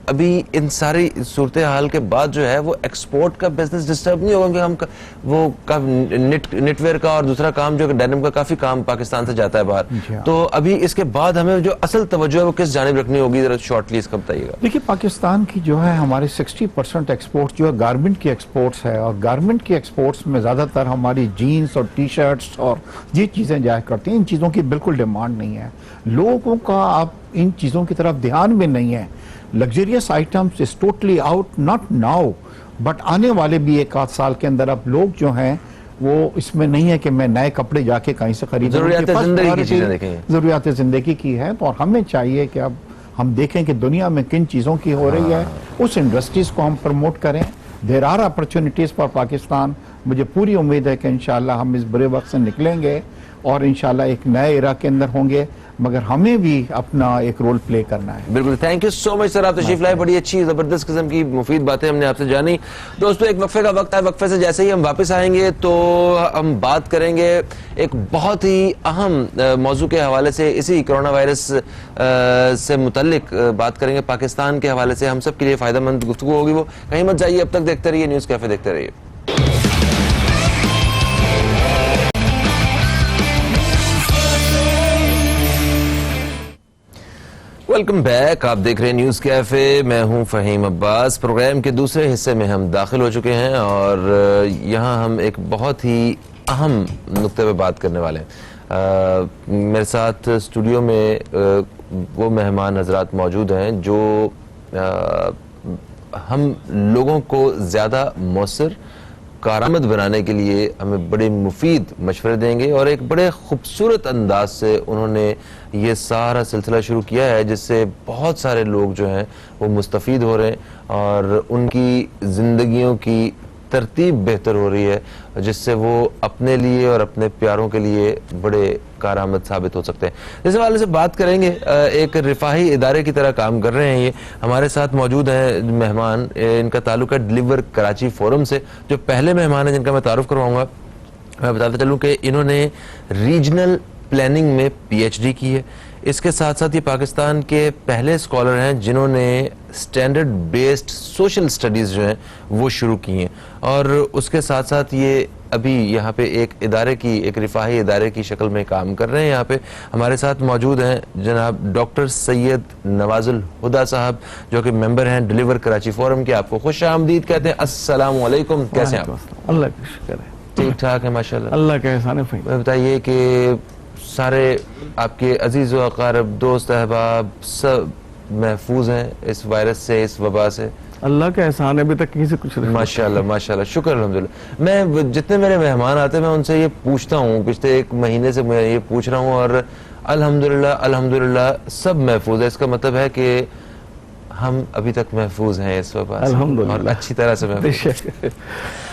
अभी इन सारी सूरत हाल के बाद जो है वो एक्सपोर्ट का बिजनेस डिस्टर्ब नहीं होगा, हम वो नेटवेयर का और दूसरा काम जो डेनिम का काफी काम पाकिस्तान से जाता है बाहर, तो अभी इसके बाद हमें जो असल तवज्जो है वो किस जानिब रखनी होगी, जरा शॉर्टली इसका बताइएगा। देखिए, पाकिस्तान की जो है हमारे 60% एक्सपोर्ट जो है गारमेंट की एक्सपोर्ट्स है, और गारमेंट की एक्सपोर्ट्स में ज्यादातर हमारी जीन्स और टी शर्ट्स और ये चीजें जाया करती हैं। इन चीजों की बिल्कुल डिमांड नहीं है, लोगों का अब इन चीजों की तरफ ध्यान भी नहीं है। Luxurious items is totally out, not now but आने वाले भी एक आध साल के अंदर अब लोग जो हैं वो इसमें नहीं है कि मैं नए कपड़े जाके कहीं से खरीदूं। ज़रूरियात ज़िंदगी की है, तो और हमें चाहिए कि अब हम देखें कि दुनिया में किन चीज़ों की हो रही है, उस इंडस्ट्रीज को हम प्रमोट करें। There are opportunities for Pakistan. मुझे पूरी उम्मीद है कि इंशाल्लाह हम इस बुरे वक्त से निकलेंगे और इंशाल्लाह एक नए एरा के अंदर होंगे, मगर हमें भी अपना एक रोल प्ले करना है। बिल्कुल, thank you so much sir, आप तशरीफ लाए, बड़ी अच्छी जबरदस्त किस्म की मुफीद बातें हमने आपसे जानी। दोस्तों एक वक्फे का वक्त है, वक्फे से जैसे ही हम वापस आएंगे तो हम बात करेंगे एक बहुत ही अहम मौजू के हवाले से, इसी कोरोना वायरस से मुतल्लिक बात करेंगे पाकिस्तान के हवाले से। हम सब के लिए फायदेमंद गुफ्तगू होगी वो, कहीं मत जाइए, अब तक देखते रहिए न्यूज़ कैफे, देखते रहिए। वेलकम बैक, आप देख रहे हैं न्यूज़ कैफे, मैं हूं फ़हीम अब्बास। प्रोग्राम के दूसरे हिस्से में हम दाखिल हो चुके हैं और यहां हम एक बहुत ही अहम नुक्ते पे बात करने वाले हैं। मेरे साथ स्टूडियो में वो मेहमान हजरात मौजूद हैं जो हम लोगों को ज़्यादा मौसर कारआमद बनाने के लिए हमें बड़े मुफीद मशवरे देंगे, और एक बड़े खूबसूरत अंदाज से उन्होंने ये सारा सिलसिला शुरू किया है जिससे बहुत सारे लोग जो हैं वो मुस्तफ़ीद हो रहे हैं और उनकी ज़िंदगियों की तरतीब बेहतर हो रही है, जिससे वो अपने लिए और अपने प्यारों के लिए बड़े कारआमद साबित हो सकते हैं। इस हवाले से बात करेंगे। एक रिफाही इदारे की तरह काम कर रहे हैं ये। हमारे साथ मौजूद हैं मेहमान, इनका ताल्लुक है डिलीवर कराची फोरम से। जो पहले मेहमान हैं जिनका मैं तारुफ करवाऊंगा, मैं बताता चलूँ कि इन्होंने रीजनल प्लानिंग में PhD की है। इसके साथ साथ ये पाकिस्तान के पहले स्कॉलर हैं जिन्होंने स्टैंडर्ड बेस्ड सोशल स्टडीज़ जो हैं वो शुरू की हैं, और उसके साथ साथ ये अभी यहाँ पे एक इदारे की, एक रिफाही इदारे की शक्ल में काम कर रहे हैं। यहाँ पे हमारे साथ मौजूद हैं जनाब डॉक्टर सैयद नवाजुल हुदा साहब, जो कि मेंबर हैं डिलीवर कराची फोरम के। आपको खुश आमदीद कहते हैं। अस्सलाम वालेकुम, कैसे हैं आप? अल्लाह का शुक्र है, ठीक ठाक है माशाल्लाह। अल्लाह का एहसान है। बताइए कि सारे आपके अजीज व अक़ारब, दोस्त अहबाब सब महफूज हैं इस वायरस से, इस वबा से? अल्लाह का एहसान है, अभी तक कहीं से कुछ नहीं। माशाल्लाह माशाल्लाह, शुक्र अल्हम्दुलिल्लाह। मैं जितने मेरे मेहमान आते हैं मैं उनसे ये पूछता हूँ, पिछले 1 महीने से मैं ये पूछ रहा हूँ, और अल्हम्दुलिल्लाह अल्हम्दुलिल्लाह सब महफूज है। इसका मतलब है कि हम अभी तक महफूज हैं इस वबा से अल्हम्दुलिल्लाह। और अच्छी तरह से महफूज। बेशक।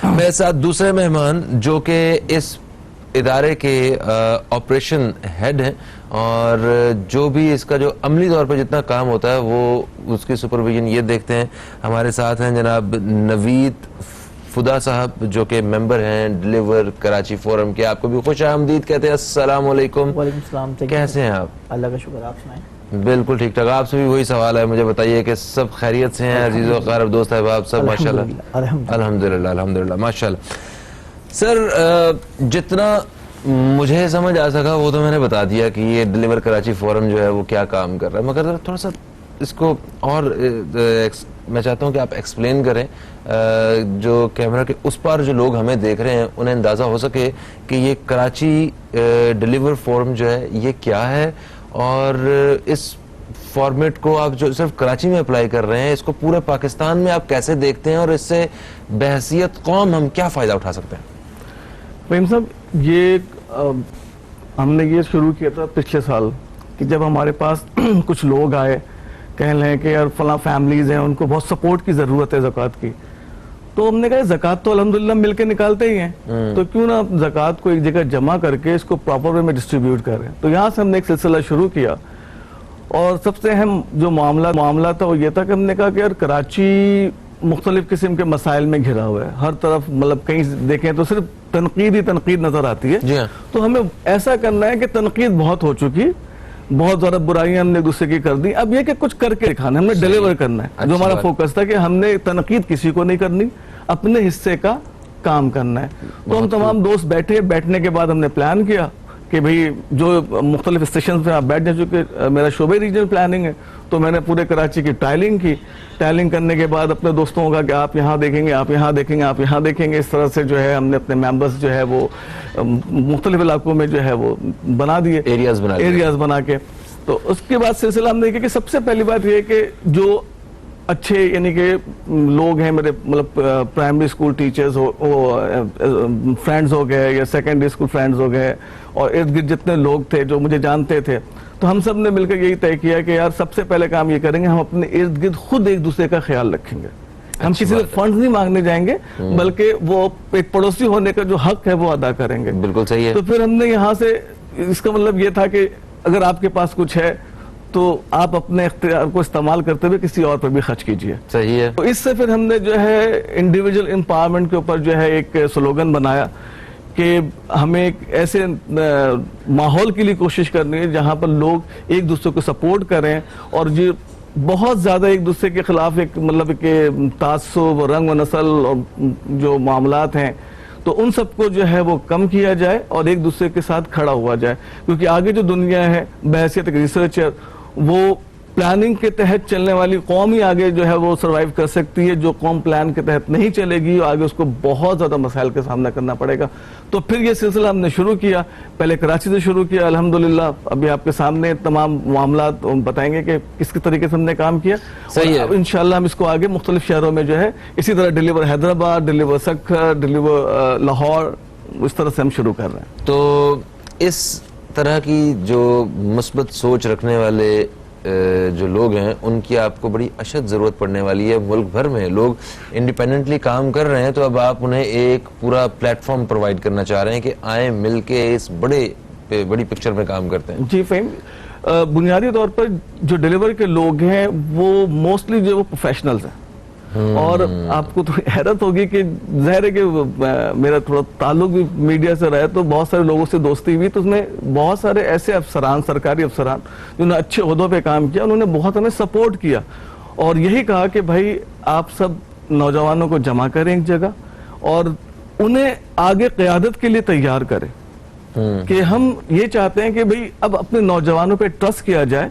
मेरे साथ दूसरे मेहमान जो कि इस इदारे के ऑपरेशन हेड हैं और जो भी इसका जो अमली तौर पर जितना काम होता है वो उसकी सुपरविजन ये देखते हैं। हमारे साथ हैं जनाब नवीद फुदा साहब जो कि मेंबर हैं डिलीवर कराची फोरम के। आपको भी खुश आमदीद कहते हैं। अस्सलाम वालेकुम। वालेकुम सलाम। कैसे हैं आप? अल्लाह का शुक्र, आप सुनाएं। बिल्कुल ठीक ठाक। आपसे भी वही सवाल है, मुझे बताइए कि सब खैरियत से हैं? अजीज़ो क़रीब दोस्त अहबाब सब माशाल्लाह? अल्हम्दुलिल्लाह अल्हम्दुलिल्लाह माशाल्लाह। सर जितना मुझे समझ आ सका वो तो मैंने बता दिया कि ये डिलीवर कराची फोरम जो है वो क्या काम कर रहा है, मगर थोड़ा सा इसको और मैं चाहता हूँ कि आप एक्सप्लेन करें जो कैमरा के उस पार जो लोग हमें देख रहे हैं उन्हें अंदाज़ा हो सके कि ये कराची डिलीवर फोरम जो है ये क्या है और इस फॉर्मेट को आप जो सिर्फ कराची में अप्लाई कर रहे हैं इसको पूरे पाकिस्तान में आप कैसे देखते हैं और इससे बहसियत कौम हम क्या फ़ायदा उठा सकते हैं? फहीम साहब, ये हमने ये शुरू किया था पिछले साल कि जब हमारे पास कुछ लोग आए कह रहे कि यार फला फैमिलीज हैं उनको बहुत सपोर्ट की ज़रूरत है ज़कात की, तो हमने कहा ज़कात तो अल्हम्दुलिल्लाह मिलके निकालते ही हैं, तो क्यों ना ज़कात को एक जगह जमा करके इसको प्रॉपर वे में डिस्ट्रीब्यूट करें। तो यहाँ से हमने एक सिलसिला शुरू किया और सबसे अहम जो मामला था वो ये था कि हमने कहा कि यार कराची मुख्तलिफ किस्म के मसाइल में घिरा हुआ है, हर तरफ मतलब कहीं देखें तो सिर्फ तनकीद ही तनकीद नजर आती है। तो हमें ऐसा करना है कि तनकीद बहुत हो चुकी, बहुत ज्यादा बुराइयां हमने एक दूसरे की कर दी, अब ये कि कुछ करके दिखाना, हमने डिलीवर करना है। जो हमारा फोकस था कि हमने तनकीद किसी को नहीं करनी, अपने हिस्से का काम करना है। तो हम तमाम दोस्त बैठने के बाद हमने प्लान किया कि भाई जो मुख्तलिफ स्टेशन पे आप बैठ जाए, चूंकि मेरा शोबे रीजनल प्लानिंग है तो मैंने पूरे कराची की टाइलिंग की। टाइलिंग करने के बाद अपने दोस्तों का कि आप यहाँ देखेंगे, आप यहाँ देखेंगे, आप यहाँ देखेंगे, इस तरह से जो है हमने अपने मेंबर्स जो है वो मुख्तलिफ इलाकों में जो है वो बना दिए, एरियाज बना के। तो उसके बाद सिलसिला हमने देखा कि सबसे पहली बात यह है कि जो अच्छे यानी कि लोग हैं मेरे मतलब प्राइमरी स्कूल टीचर्स हो, फ्रेंड्स हो गए या सेकेंडरी स्कूल फ्रेंड्स हो गए और इर्द गिर्द जितने लोग थे जो मुझे जानते थे, तो हम सब ने मिलकर यही तय किया कि यार सबसे पहले काम ये करेंगे, हम अपने इर्द गिर्द खुद एक दूसरे का ख्याल रखेंगे। हम किसी से फंड्स नहीं मांगने जाएंगे बल्कि वो एक पड़ोसी होने का जो हक है वो अदा करेंगे। बिल्कुल सही है। तो फिर हमने यहाँ से इसका मतलब ये था कि अगर आपके पास कुछ है तो आप अपने इख्तियार को इस्तेमाल करते हुए किसी और पर भी खर्च कीजिए। सही है। तो इससे फिर हमने जो है इंडिविजुअल एम्पावरमेंट के ऊपर जो है एक स्लोगन बनाया कि हमें एक ऐसे माहौल के लिए कोशिश करनी है जहां पर लोग एक दूसरे को सपोर्ट करें और जो बहुत ज्यादा एक दूसरे के खिलाफ एक मतलब कि तासुब, रंग व नस्ल और जो मामलात हैं तो उन सबको जो है वो कम किया जाए और एक दूसरे के साथ खड़ा हुआ जाए। क्योंकि आगे जो दुनिया है बहैसियत एक रिसर्चर, वो प्लानिंग के तहत चलने वाली कौम ही आगे जो है वो सर्वाइव कर सकती है। जो कौम प्लान के तहत नहीं चलेगी आगे उसको बहुत ज्यादा मसाइल का सामना करना पड़ेगा। तो फिर ये सिलसिला हमने शुरू किया, पहले कराची से शुरू किया। अल्हम्दुलिल्लाह अभी आपके सामने तमाम मामला बताएंगे कि किस तरीके से हमने काम किया। सही है। इंशाल्लाह हम इसको आगे मुख्तलिफ शहरों में जो है इसी तरह deliver Hyderabad, deliver Sukkur, deliver Lahore, इस तरह से हम शुरू कर रहे हैं। तो इस तरह की जो मुस्बत सोच रखने वाले जो लोग हैं उनकी आपको बड़ी अशद ज़रूरत पड़ने वाली है। मुल्क भर में लोग इंडिपेंडेंटली काम कर रहे हैं, तो अब आप उन्हें एक पूरा प्लेटफॉर्म प्रोवाइड करना चाह रहे हैं कि आए मिल के इस बड़ी पिक्चर में काम करते हैं। जी फहीम, बुनियादी तौर पर जो डिलीवर के लोग हैं वो मोस्टली जो वो प्रोफेशनल्स हैं और आपको तो हैरत होगी कि ज़ाहिर है कि मेरा थोड़ा ताल्लुक भी मीडिया से रहा है तो बहुत सारे लोगों से दोस्ती हुई, तो उसमें बहुत सारे ऐसे अफसरान, सरकारी अफसरान जिन्होंने अच्छे ओहदों पे काम किया, उन्होंने बहुत हमें सपोर्ट किया और यही कहा कि भाई आप सब नौजवानों को जमा करें एक जगह और उन्हें आगे क़यादत के लिए तैयार करें कि हम ये चाहते हैं कि भाई अब अपने नौजवानों पे ट्रस्ट किया जाए।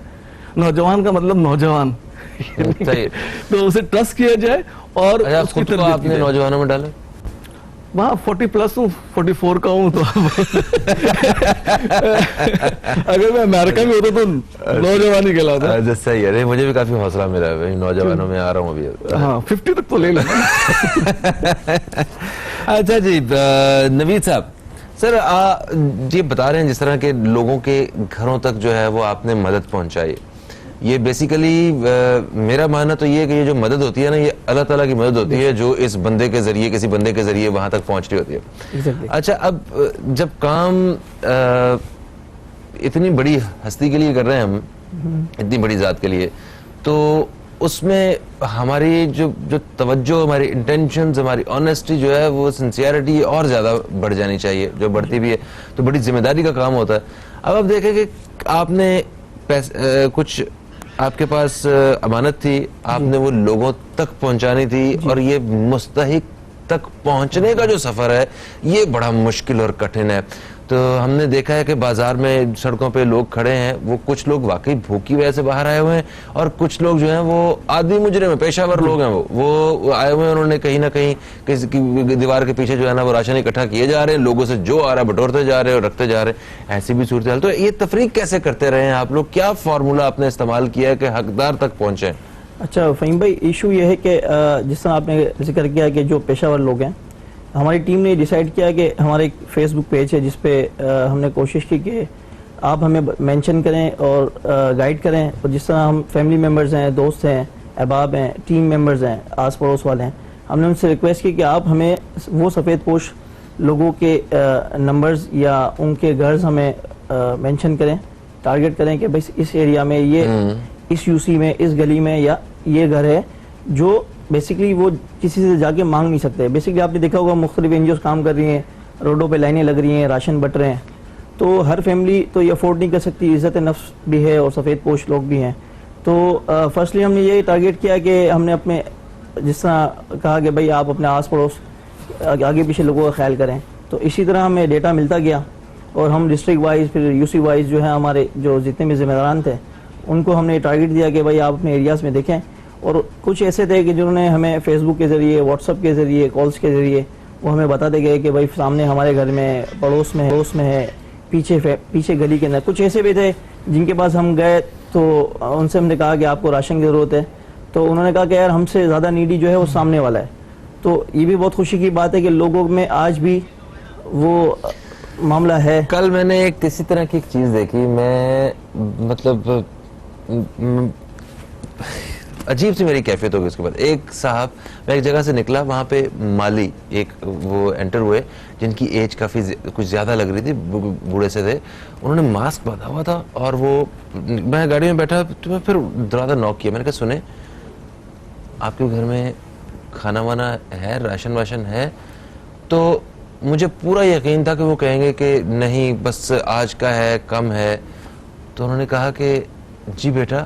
नौजवान का मतलब नौजवान तो उसे ट्रस्ट किया जाए और उसकी तरफ आपने नौजवानों में डाला। वहाँ 40+ हूँ, 44 का हूँ, तो अगर मैं अमेरिका में होता तो नौजवान ही कहलाता। सही है, मुझे भी काफी हौसला मिला है, नौजवानों में आ रहा हूँ अभी। हाँ 50 तक तो ले लेना। अच्छा जी नवीद साहब, सर ये बता रहे हैं जिस तरह के लोगों के घरों तक जो है वो आपने मदद पहुंचाई, ये बेसिकली मेरा मानना तो ये है कि ये जो मदद होती है ना, ये अल्लाह ताला की मदद होती है जो इस बंदे के जरिए, किसी बंदे के जरिए वहां तक पहुंच रही होती है। Exactly. अच्छा, अब जब काम इतनी बड़ी हस्ती के लिए कर रहे हैं हम, इतनी बड़ी जात के लिए, तो उसमें हमारी जो तवज्जो, हमारी इंटेंशंस, हमारी ऑनेस्टी जो है, वो सिंसियरिटी और ज़्यादा बढ़ जानी चाहिए, जो बढ़ती भी है तो बड़ी जिम्मेदारी का काम होता है। अब आप देखें कि आपने कुछ आपके पास अमानत थी, आपने वो लोगों तक पहुंचानी थी, और ये मुस्तहिक तक पहुंचने का जो सफ़र है ये बड़ा मुश्किल और कठिन है। तो हमने देखा है कि बाजार में, सड़कों पे लोग खड़े हैं, वो कुछ लोग वाकई भूखी वजह से बाहर आए हुए हैं, और कुछ लोग जो हैं वो आदमी मुजरिम है, पेशावर लोग हैं, वो आए हुए हैं, उन्होंने कहीं ना कहीं किसी की दीवार के पीछे जो है ना वो राशन इकट्ठा किए जा रहे हैं, लोगों से जो आ रहा है बटोरते जा रहे हैं और रखते जा रहे हैं। ऐसी भी सूरत हाल। तो ये तफरीक कैसे करते रहे हैं आप लोग? क्या फार्मूला आपने इस्तेमाल किया है कि हकदार तक पहुंचे? अच्छा फ़हीम भाई, इशू ये है कि जिस तरह आपने जिक्र किया कि जो पेशावर लोग हैं, हमारी टीम ने डिसाइड किया कि हमारे एक फेसबुक पेज है जिस पे हमने कोशिश की कि आप हमें मेंशन करें और गाइड करें, और जिस तरह हम फैमिली मेम्बर्स हैं, दोस्त हैं, अहबाब हैं, टीम मेम्बर्स हैं, आस पड़ोस वाले हैं, हमने उनसे रिक्वेस्ट की कि आप हमें वो सफ़ेद पोश लोगों के नंबर्स या उनके घर्स हमें मेंशन करें, टारगेट करें कि भाई इस एरिया में ये, इस यूसी में, इस गली में या ये घर है जो बेसिकली वो किसी से जाके मांग नहीं सकते। बेसिकली आपने देखा होगा मुख्तलिफ एनजीओ काम कर रही हैं, रोडों पे लाइनें लग रही हैं, राशन बट रहे हैं, तो हर फैमिली तो ये अफोर्ड नहीं कर सकती, इज़्ज़त नफ्स भी है और सफ़ेद पोश लोग भी हैं। तो फर्स्टली हमने ये टारगेट किया कि हमने अपने, जिस तरह कहा कि भाई आप अपने आस पड़ोस आगे पीछे लोगों का ख्याल करें, तो इसी तरह हमें डेटा मिलता गया, और हम डिस्ट्रिक्ट वाइज फिर यूसी वाइज जो है हमारे जो जितने भी जिम्मेदारान थे उनको हमने टारगेट दिया कि भाई आप अपने एरियाज़ में देखें। और कुछ ऐसे थे कि जिन्होंने हमें फेसबुक के ज़रिए, व्हाट्सअप के ज़रिए, कॉल्स के ज़रिए वो हमें बताते गए कि भाई सामने हमारे घर में, पड़ोस में है, पीछे गली के अंदर। कुछ ऐसे भी थे जिनके पास हम गए तो उनसे हमने कहा कि आपको राशन की ज़रूरत है, तो उन्होंने कहा कि यार हमसे ज़्यादा नीडी जो है वो सामने वाला है। तो ये भी बहुत खुशी की बात है कि लोगों में आज भी वो मामला है। कल मैंने एक इसी तरह की एक चीज़ देखी, मैं मतलब अजीब सी मेरी कैफियत होगी उसके बाद। एक साहब, मैं एक जगह से निकला, वहाँ पे माली एक वो एंटर हुए जिनकी एज काफ़ी कुछ ज़्यादा लग रही थी, बूढ़े से थे, उन्होंने मास्क बांधा हुआ था, और वो, मैं गाड़ी में बैठा तो मैं फिर दरवाज़ा नॉक किया, मैंने कहा सुने आपके घर में खाना वाना है, राशन वाशन है? तो मुझे पूरा यकीन था कि वो कहेंगे कि नहीं बस आज का है, कम है। तो उन्होंने कहा कि जी बेटा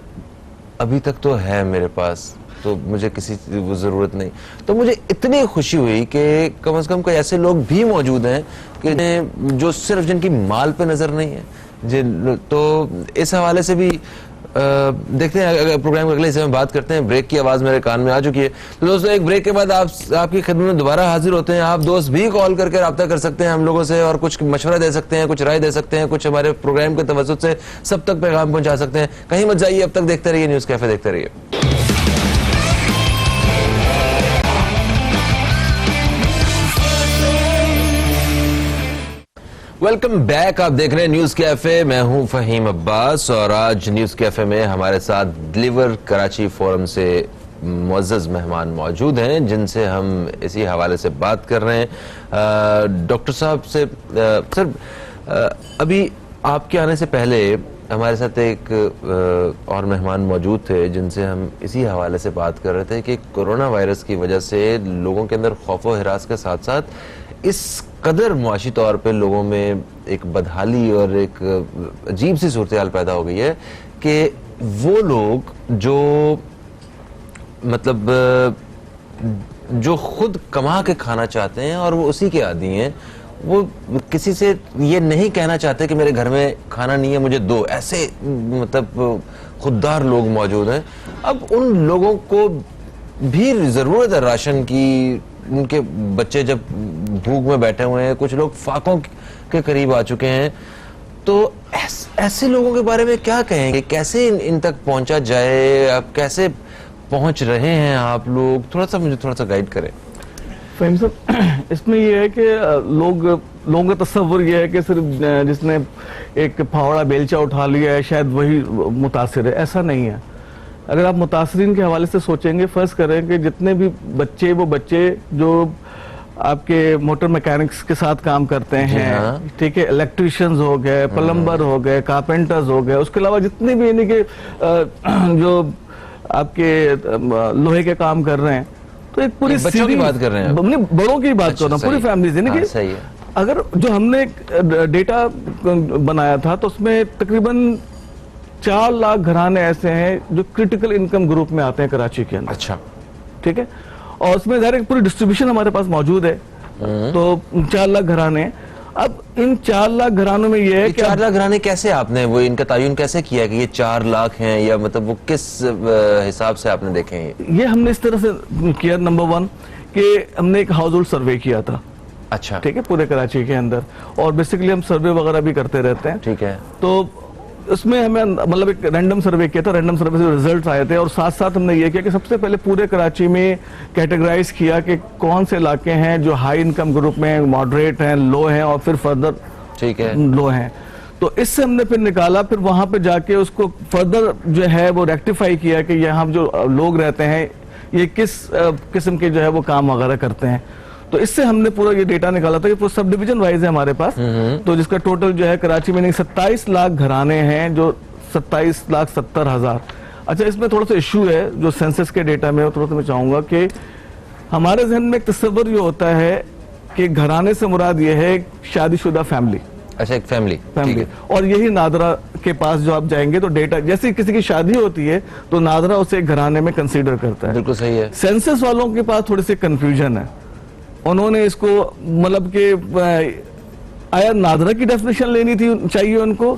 अभी तक तो है मेरे पास, तो मुझे किसी वो ज़रूरत नहीं। तो मुझे इतनी खुशी हुई कि कम से कम कोई ऐसे लोग भी मौजूद हैं कि जो सिर्फ जिनकी माल पे नज़र नहीं है। तो इस हवाले से भी देखते हैं, अगर प्रोग्राम के अगले हिस्से में बात करते हैं। ब्रेक की आवाज़ मेरे कान में आ चुकी है, तो दोस्तों एक ब्रेक के बाद आपकी खिदमत में दोबारा हाजिर होते हैं। आप दोस्त भी कॉल करके रब्ता कर सकते हैं हम लोगों से, और कुछ मशवरा दे सकते हैं, कुछ राय दे सकते हैं, कुछ हमारे प्रोग्राम के तवज्जुह से सब तक पैगाम पहुंचा सकते हैं। कहीं मत जाइए, अब तक देखते रहिए न्यूज़ कैफे, देखते रहिए। वेलकम बैक, आप देख रहे हैं न्यूज़ कैफे, मैं हूं फहीम अब्बास, और आज न्यूज़ कैफे में हमारे साथ डिलीवर कराची फोरम से मुअज़्ज़ज़ मेहमान मौजूद हैं, जिनसे हम इसी हवाले से बात कर रहे हैं। डॉक्टर साहब से, सर अभी आपके आने से पहले हमारे साथ एक और मेहमान मौजूद थे जिनसे हम इसी हवाले से बात कर रहे थे कि कोरोना वायरस की वजह से लोगों के अंदर खौफ व हिरास के साथ साथ इस कदर मुआशी तौर पे लोगों में एक बदहाली और एक अजीब सी सूरत हाल पैदा हो गई है कि वो लोग जो मतलब जो खुद कमा के खाना चाहते हैं और वो उसी के आदी हैं, वो किसी से ये नहीं कहना चाहते कि मेरे घर में खाना नहीं है मुझे दो, ऐसे मतलब खुददार लोग मौजूद हैं। अब उन लोगों को भी ज़रूरत है राशन की, उनके बच्चे जब भूख में बैठे हुए हैं, कुछ लोग फाकों के करीब आ चुके हैं, तो ऐसे लोगों के बारे में क्या कहेंगे, कैसे इन तक पहुंचा जाए, आप कैसे पहुंच रहे हैं आप लोग, थोड़ा सा मुझे थोड़ा सा गाइड करें। फहीम साहब, इसमें ये है कि लोगों का तस्वुर ये है कि सिर्फ जिसने एक फावड़ा बेलचा उठा लिया है शायद वही मुतासिर है। ऐसा नहीं है। अगर आप मुतासरीन के हवाले से सोचेंगे, फर्ज करें कि जितने भी बच्चे, वो बच्चे जो आपके मोटर मैकेनिक्स के साथ काम करते हैं, ठीक है, इलेक्ट्रिशियंस हो गए, प्लम्बर हो गए, कारपेंटर्स हो गए, उसके अलावा जितने भी यानी कि जो आपके लोहे के काम कर रहे हैं, तो एक पूरी बच्चों की बात कर रहे हैं, बड़ों की बात कर रहा हूँ, पूरी फैमिली यानी कि सही है। अगर जो हमने डेटा बनाया था तो उसमें तकरीबन 4 लाख घराने ऐसे हैं जो क्रिटिकल इनकम ग्रुप में आते हैं कराची के अंदर। अच्छा, ठीक है, और उसमें ज़ाहिर पूरी डिस्ट्रीब्यूशन हमारे पास मौजूद है। तो 4 लाख घराने, अब इन 4 लाख घरानों में ये है कि 4 लाख घराने कैसे आपने वो इनका तायुन कैसे किया कि ये 4 लाख हैं, या मतलब वो किस हिसाब से आपने देखे हैं? ये हमने इस तरह से किया, नंबर 1 कि हमने एक हाउस होल्ड सर्वे किया था। अच्छा, ठीक है, पूरे कराची के अंदर, और बेसिकली हम सर्वे वगैरह भी करते रहते हैं। ठीक है। तो उसमें हमें मतलब एक रैंडम सर्वे किया था, रैंडम सर्वे से रिजल्ट आए थे, और साथ साथ हमने ये किया कि सबसे पहले पूरे कराची में कैटेगराइज किया कि कौन से इलाके हैं जो हाई इनकम ग्रुप में, मॉडरेट हैं, लो हैं, और फिर फर्दर ठीक है लो हैं। तो इससे हमने फिर निकाला, फिर वहां पे जाके उसको फर्दर जो है वो रेक्टिफाई किया कि यहाँ जो लोग रहते हैं ये किस किस्म के जो है वो काम वगैरह करते हैं। तो इससे हमने पूरा ये डेटा निकाला था, ये पूरा सब डिवीजन वाइज है हमारे पास। तो जिसका टोटल जो है कराची में 27 लाख घराने हैं, जो 27,70,000। अच्छा, इसमें थोड़ा सा इशू है जो सेंसस के डेटा में, थोड़ा सा मैं चाहूंगा कि हमारे जहन में एक तस्वर ये होता है कि घराने से मुराद ये है शादीशुदा फैमिली। अच्छा, एक फैमिली, और यही नादरा के पास जो आप जाएंगे तो डेटा, जैसे किसी की शादी होती है तो नादरा उसे एक घराने में कंसीडर करता है। बिल्कुल सही है। सेंसस वालों के पास थोड़ी सी कंफ्यूजन है, उन्होंने इसको मतलब कि आया नादरा की डेफिनेशन लेनी थी चाहिए उनको,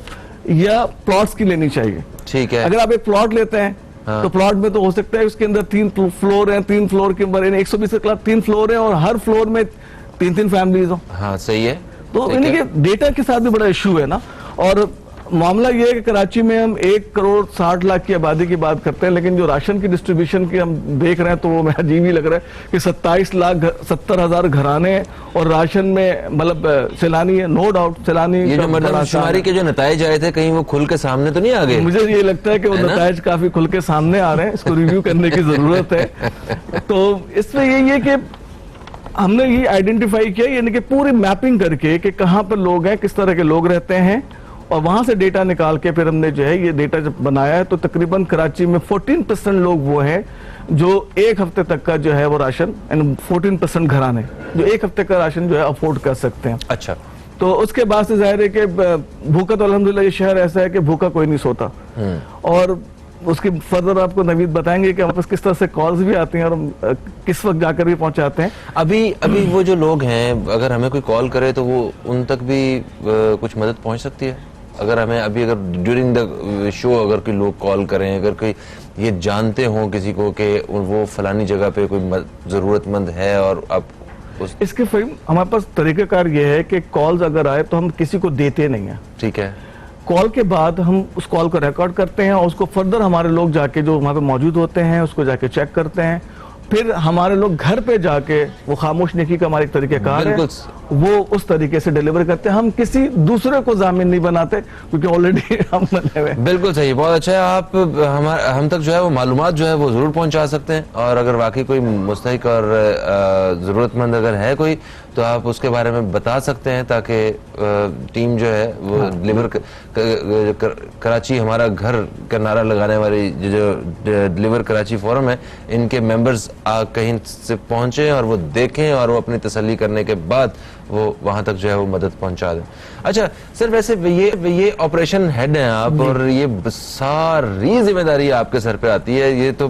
या प्लॉट्स की लेनी चाहिए। ठीक है। अगर आप एक प्लॉट लेते हैं तो प्लॉट में तो हो सकता है उसके अंदर 3 फ्लोर हैं, 3 फ्लोर के ऊपर 120 के खिलाफ 3 फ्लोर हैं, और हर फ्लोर में 3-3 फैमिलीज हो। हाँ, सही है। तो यानी कि डेटा के साथ भी बड़ा इशू है ना। और मामला ये है कि कराची में हम 1,60,00,000 की आबादी की बात करते हैं, लेकिन जो राशन की डिस्ट्रीब्यूशन की हम देख रहे हैं तो वो मैं अजीब ही लग रहा है कि 27,70,000 घराने और राशन में मतलब सैलानी है, नो डाउट सैलानी। ये जो मर्दमशुमारी के जो नताइज आए थे, कहीं वो खुल के सामने तो नहीं आ गए? मुझे ये लगता है कि वो नताइज काफी खुल के सामने आ रहे हैं, इसको रिव्यू करने की जरूरत है। तो इसमें यही है कि हमने ये आइडेंटिफाई किया, यानी कि पूरी मैपिंग करके कि कहाँ पर लोग हैं, किस तरह के लोग रहते हैं, और वहां से डेटा निकाल के फिर हमने जो है ये डेटा जब बनाया है, तो तकरीबन कराची में 14% लोग वो हैं जो 1 हफ्ते तक का जो है वो राशन, एंड 14% घराने जो 1 हफ्ते का राशन जो है अफोर्ड कर सकते हैं। अच्छा। तो उसके बाद से जाहिर है कि भूखा, तो अल्हम्दुलिल्लाह ये शहर ऐसा है कि भूखा कोई नहीं सोता। और उसकी फर्दर आपको नवीद बताएंगे कि वापस किस तरह से कॉल्स भी आती हैं और किस वक्त जाकर भी पहुंचाते हैं। अभी वो जो लोग हैं, अगर हमें कोई कॉल करे तो वो उन तक भी कुछ मदद पहुंच सकती है? अगर हमें अभी अगर ड्यूरिंग द शो अगर कोई लोग कॉल करें, अगर कोई ये जानते हो किसी को कि वो फलानी जगह पे कोई जरूरतमंद है, और आप इसके फिल्म हमारे पास तरीकाकार ये है कि कॉल्स अगर आए तो हम किसी को देते नहीं है। ठीक है। कॉल के बाद हम उस कॉल को रिकॉर्ड करते हैं और उसको फर्दर हमारे लोग जाके जो वहां पे मौजूद होते हैं उसको जाके चेक करते हैं। फिर हमारे लोग घर पे जाके, वो खामोश नेकी का हमारा एक तरीक़ाकार है, वो उस तरीके से डिलीवर करते हैं। हम किसी दूसरे को जामिन नहीं बनाते क्योंकि ऑलरेडी हम बने हुए। बिल्कुल सही, बहुत अच्छा है। आप हम तक जो है वो मालूमात जो है वो जरूर पहुंचा सकते हैं, और अगर वाकई कोई मुस्तहिक और जरूरतमंद अगर है कोई, तो आप उसके बारे में बता सकते हैं, ताकि टीम जो है वो डिलीवर कराची हमारा घर का नारा लगाने वाली जो डिलीवर कराची फोरम है, इनके मेंबर्स कहीं से पहुंचे और वो देखें, और वो अपनी तसल्ली करने के बाद वो वहां तक जो है वो मदद पहुंचा दें। अच्छा सर, वैसे ये ऑपरेशन हेड हैं आप, और ये सारी जिम्मेदारी आपके सर पे आती है। ये तो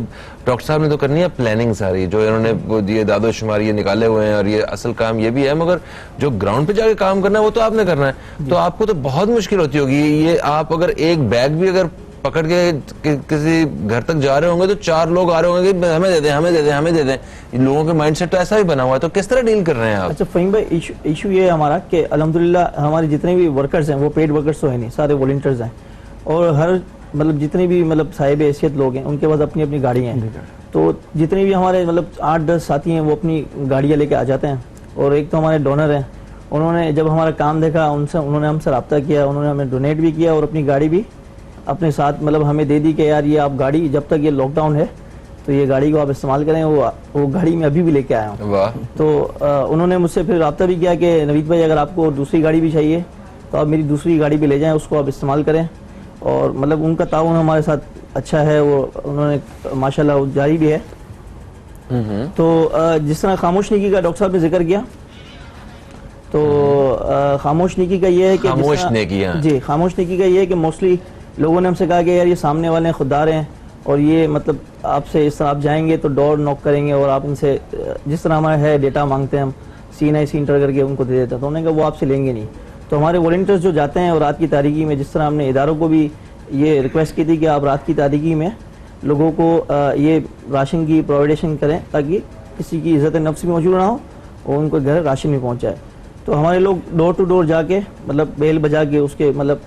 डॉक्टर साहब ने तो करनी है प्लानिंग सारी, जो इन्होंने वो ये दादोशुमार ये निकाले हुए हैं, और ये असल काम ये भी है, मगर जो ग्राउंड पे जाके काम करना है वो तो आपने करना है। तो आपको तो बहुत मुश्किल होती होगी ये। आप अगर एक बैग भी अगर पकड़ के किसी घर तक जा रहे होंगे तो 4 लोग आ रहे होंगे कि हमें दे दें, हमें दे दें, हमें दे दें। लोगों के माइंडसेट तो ऐसा भी बना हुआ है, तो किस तरह डील कर रहे हैं आप? अच्छा फहीम भाई, इशू ये है हमारा कि अल्हम्दुलिल्लाह हमारे जितने भी वर्कर्स हैं वो पेड वर्कर्स तो है नहीं, सारे वॉलंटियर्स हैं, और हर मतलब जितने भी मतलब साहिब हैसियत लोग हैं उनके पास अपनी अपनी गाड़ियाँ हैं। तो जितने भी हमारे मतलब 8-10 साथी हैं वो अपनी गाड़ियाँ लेके आ जाते हैं। और एक तो हमारे डोनर हैं, उन्होंने जब हमारा काम देखा उन्होंने हमसे रब्ता किया, उन्होंने हमें डोनेट भी किया और अपनी गाड़ी भी अपने साथ मतलब हमें दे दी कि यार ये आप गाड़ी, जब तक ये लॉकडाउन है तो ये गाड़ी को आप इस्तेमाल करें। वो गाड़ी में अभी भी लेके आया हूँ। वाह। तो उन्होंने मुझसे फिर रब्ता भी किया कि नवीद भाई अगर आपको दूसरी गाड़ी भी चाहिए तो आप मेरी दूसरी गाड़ी भी ले जाएं, उसको आप इस्तेमाल करें। और मतलब उनका ताउन हमारे साथ अच्छा है, वो उन्होंने माशाल्लाह जारी भी है। तो जिस तरह खामोश निकी का डॉक्टर साहब ने जिक्र किया, तो खामोश निकी का ये है कि खामोश नेकियां। जी, खामोश निकी का ये है कि मोस्टली लोगों ने हमसे कहा कि यार ये सामने वाले खुददार हैं और ये मतलब आपसे इस तरह आप जाएंगे तो डोर नॉक करेंगे और आप इनसे जिस तरह हमारा है डेटा मांगते हैं हम CNIC इंटर करके उनको दे देते हैं, तो उन्होंने कहा वो आपसे लेंगे नहीं। तो हमारे वॉलंटियर्स जो जाते हैं और रात की तारीकी में, जिस तरह हमने इदारों को भी ये रिक्वेस्ट की थी कि आप रात की तारीकी में लोगों को ये राशन की प्रोवाइडेशन करें ताकि किसी की इज्जत नफ्स भी मौजूद ना हो और उनको घर राशन भी पहुँच जाए। तो हमारे लोग डोर टू डोर जाके मतलब बेल बजा के उसके मतलब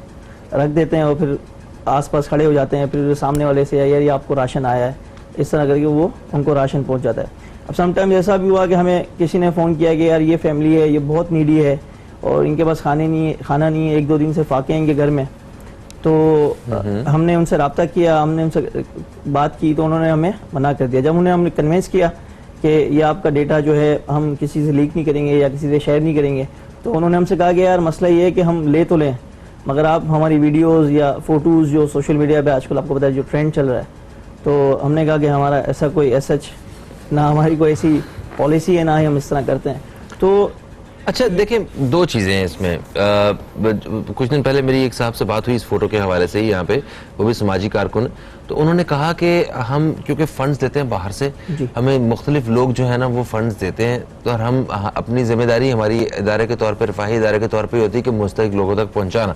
रख देते हैं और फिर आसपास खड़े हो जाते हैं, फिर सामने वाले से यार ये आपको राशन आया है, इस तरह करके वो उनको राशन पहुंच जाता है। अब समटाइम ऐसा भी हुआ कि हमें किसी ने फ़ोन किया कि यार ये फैमिली है, ये बहुत नीडी है और इनके पास खाना नहीं है, 1-2 दिन से फाके हैं इनके घर में। तो हमने उनसे रब्ता किया, हमने उनसे बात की तो उन्होंने हमें मना कर दिया। जब उन्हें हमने कन्विंस किया कि ये आपका डेटा जो है हम किसी से लीक नहीं करेंगे या किसी से शेयर नहीं करेंगे, तो उन्होंने हमसे कहा कि यार मसला ये है कि हम ले तो लें मगर आप हमारी वीडियोस या फोटोज़ जो सोशल मीडिया पे आजकल आपको पता है जो ट्रेंड चल रहा है, तो हमने कहा कि हमारा ऐसा कोई एसएच ना हमारी कोई ऐसी पॉलिसी है ना ही हम इस तरह करते हैं। तो अच्छा देखें, 2 चीज़ें हैं इसमें। कुछ दिन पहले मेरी एक साहब से बात हुई इस फोटो के हवाले से ही यहाँ पे, वो भी समाजी कारकुन। तो उन्होंने कहा कि हम क्योंकि फंड्स देते हैं बाहर से, हमें मुख्तलिफ लोग जो है ना वो फंड्स देते हैं, तो और हम अपनी जिम्मेदारी हमारी इदारे के तौर पर, रफाही इदारे के तौर पर होती है कि मुस्तहिक लोगों तक पहुँचाना।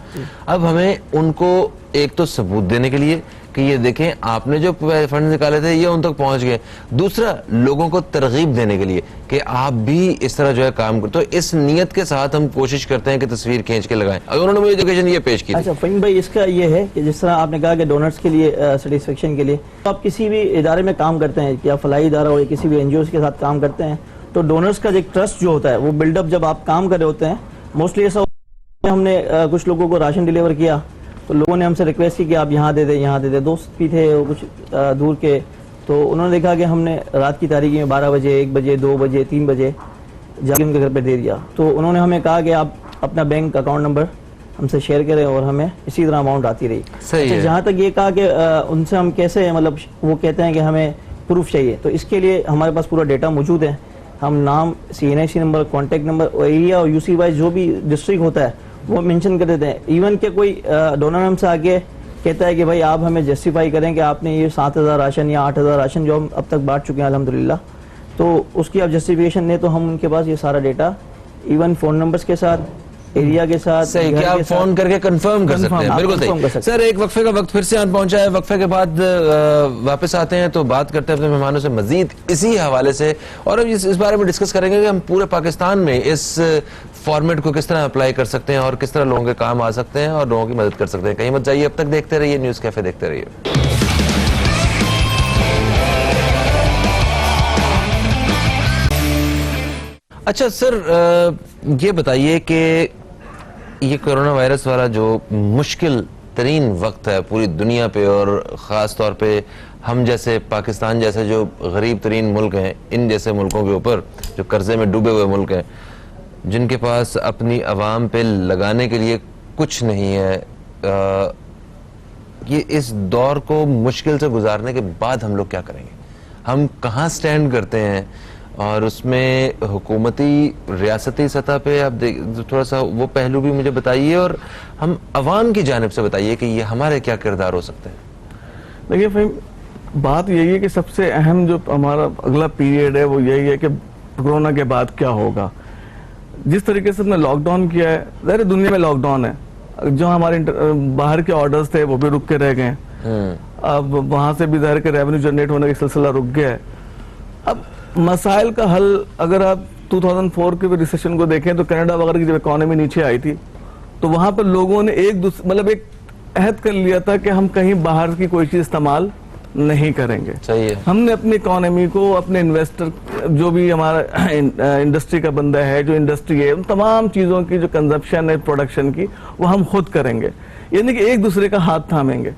अब हमें उनको एक तो सबूत देने के लिए कि ये देखें आपने जो फंड निकाले थे ये उन तक पहुंच गए, दूसरा लोगों को तरगीब देने के लिए कि आप भी इस तरह जो है काम करें। तो इस नियत के साथ हम कोशिश करते हैं कि तस्वीर खींच के लगाएं। और उन्होंने मुझे एजुकेशन ये पेश की। अच्छा फ़हीम भाई, इसका ये है कि जिस तरह आपने कहा कि डोनर्स के लिए सेटिस्फेक्शन के लिए, तो आप किसी भी इदारे में काम करते हैं या फलाही इदारा हो या किसी भी NGOs के साथ काम करते हैं, तो डोनर्स का एक ट्रस्ट जो होता है वो बिल्डअप जब आप काम कर रहे होते हैं, मोस्टली ऐसा होता है। हमने कुछ लोगों को राशन डिलीवर किया तो लोगों ने हमसे रिक्वेस्ट की कि आप यहाँ दे दें, यहाँ दे दें। दोस्त भी थे वो कुछ दूर के, तो उन्होंने देखा कि हमने रात की तारीकी में 12 बजे, 1 बजे, 2 बजे, 3 बजे जाके उनके घर पे दे दिया। तो उन्होंने हमें कहा कि आप अपना बैंक अकाउंट नंबर हमसे शेयर करें और हमें इसी तरह अमाउंट आती रही। अच्छा, जहाँ तक ये कहा कि उनसे हम कैसे, मतलब वो कहते हैं कि हमें प्रूफ चाहिए, तो इसके लिए हमारे पास पूरा डेटा मौजूद है। हम नाम, CNIC नंबर, कॉन्टैक्ट नंबर और एरिया और UC वाइज जो भी डिस्ट्रिक्ट होता है वो मेंशन कर देते हैं। इवन के कोई डोनर हमसे आके कहता है कि भाई आप हमें जस्टिफाई करें कि आपने ये 7,000 राशन या 8,000 राशन जो हम अब तक बांट चुके हैं अल्हम्दुलिल्लाह, तो उसकी आप जस्टिफिकेशन दें, तो हम उनके पास ये सारा डेटा इवन फ़ोन नंबर्स के साथ, एरिया के साथ, सही क्या आप फोन करके कंफर्म कर सकते हैं। बिल्कुल सही सर। एक वक्फे का वक्त फिर से आन पहुंचा है। वक्फे के बाद वापस आते हैं तो बात करते हैं अपने मेहमानों से मजीद इसी हवाले से, और अब इस बारे में डिस्कस करेंगे कि हम पूरे पाकिस्तान में इस फॉर्मेट को किस तरह अप्लाई कर सकते हैं और किस तरह लोगों के काम आ सकते हैं और लोगों की मदद कर सकते हैं। कहीं मत जाइए, अब तक देखते रहिए न्यूज़ कैफे, देखते रहिए। अच्छा सर, ये बताइए कि ये कोरोना वायरस वाला जो मुश्किल तरीन वक्त है पूरी दुनिया पे और ख़ास तौर पे हम जैसे पाकिस्तान जैसे जो गरीब तरीन मुल्क हैं, इन जैसे मुल्कों के ऊपर जो कर्जे में डूबे हुए मुल्क हैं, जिनके पास अपनी आवाम पे लगाने के लिए कुछ नहीं है, ये इस दौर को मुश्किल से गुजारने के बाद हम लोग क्या करेंगे? हम कहाँ स्टैंड करते हैं? और उसमें हुकूमती रियासती सतह पे आप थोड़ा सा वो पहलू भी मुझे बताइए, और हम अवाम की जानिब से बताइए कि ये हमारे क्या किरदार हो सकते हैं। देखिए फ़हीम, बात यही है कि सबसे अहम जो हमारा अगला पीरियड है वो यही है कि कोरोना के बाद क्या होगा। जिस तरीके से हमने लॉकडाउन किया है, ज़ाहिर दुनिया में लॉकडाउन है, जो हमारे बाहर के ऑर्डर्स थे वो भी रुक के रह गए, अब वहाँ से भी ज़ाहिर के रेवेन्यू जनरेट होने का सिलसिला रुक गया है। अब मसाइल का हल, अगर आप 2004 के रिसेशन को देखें तो कनाडा वगैरह की जब इकोनॉमी नीचे आई थी तो वहां पर लोगों ने एक अहद कर लिया था कि हम कहीं बाहर की कोई चीज इस्तेमाल नहीं करेंगे। सही है। हमने अपनी इकोनॉमी को, अपने इन्वेस्टर, जो भी हमारा इंडस्ट्री का बंदा है, जो इंडस्ट्री है, उन तमाम चीजों की जो कंजप्शन है प्रोडक्शन की, वो हम खुद करेंगे, यानी कि एक दूसरे का हाथ थामेंगे।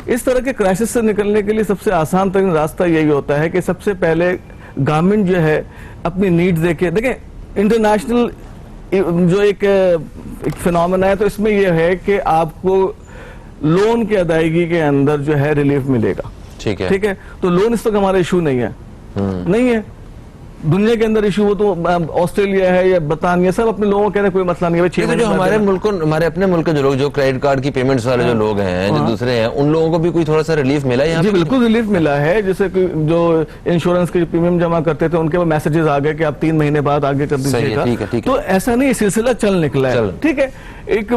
इस तरह के क्राइसिस से निकलने के लिए सबसे आसान तरीन रास्ता यही होता है कि सबसे पहले गवर्नमेंट जो है अपनी नीड्स देखे। देखें, इंटरनेशनल जो एक फिनोमेना है, तो इसमें यह है कि आपको लोन की अदायगी के अंदर जो है रिलीफ मिलेगा। ठीक है, ठीक है। तो लोन इस वक्त हमारा इशू नहीं है, नहीं है। दुनिया के अंदर इशू हो तो ऑस्ट्रेलिया है या बर्तानिया, सब अपने लोगों के कोई मसला नहीं है। तो जो हमारे मुल्क, हमारे अपने मुल्क के जो लोग, जो क्रेडिट कार्ड की पेमेंट्स वाले जो लोग हैं, जो दूसरे हैं, उन लोगों को भी कोई थोड़ा सा रिलीफ मिला है? जी बिल्कुल रिलीफ मिला है। जैसे कि जो इंश्योरेंस के प्रीमियम जमा करते थे, उनके मैसेजेस आ गए कि आप 3 महीने बाद आगे कर दीजिएगा। तो ऐसा नहीं, सिलसिला चल निकला है। ठीक है। एक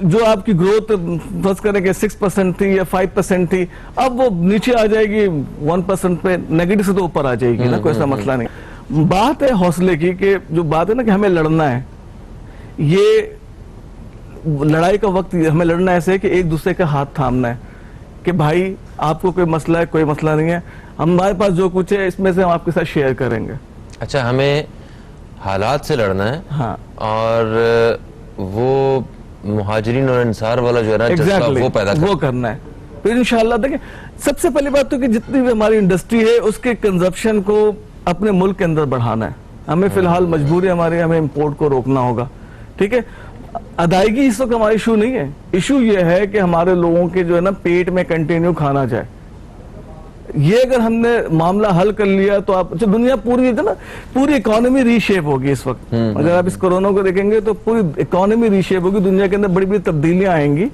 जो आपकी ग्रोथ फर्स्ट करें कि 6% थी या 5% थी, अब वो नीचे आ जाएगी 1% पे, नेगेटिव से तो ऊपर आ जाएगी ना, कोई ऐसा मसला नहीं। बात है हौसले की, कि जो बात है ना कि हमें लड़ना है, ये लड़ाई का वक्त हमें लड़ना ऐसे है कि एक दूसरे का हाथ थामना है कि भाई आपको कोई मसला है, कोई मसला नहीं है, हमारे पास जो कुछ है इसमें से हम आपके साथ शेयर करेंगे। अच्छा, हमें हालात से लड़ना है। हाँ। और वो मुहाजिरीन और इंसार वाला जो है ना, exactly, वो पैदा वो करना है। फिर इंशाल्लाह देखिए, सबसे पहली बात तो कि जितनी भी हमारी इंडस्ट्री है उसके कंजप्शन को अपने मुल्क के अंदर बढ़ाना है। हमें फिलहाल मजबूरी हमारी, हमें इंपोर्ट को रोकना होगा। ठीक है। अदायगी इस वक्त हमारा इशू नहीं है, इशू ये है कि हमारे लोगों के जो है ना पेट में कंटिन्यू खाना जाए। ये अगर हमने मामला हल कर लिया तो आप, जो दुनिया पूरी है ना, पूरी इकोनॉमी रीशेप होगी इस वक्त। अगर आप इस कोरोना को देखेंगे तो पूरी इकोनॉमी रीशेप होगी, दुनिया के अंदर बड़ी बड़ी तब्दीलियां आएंगी।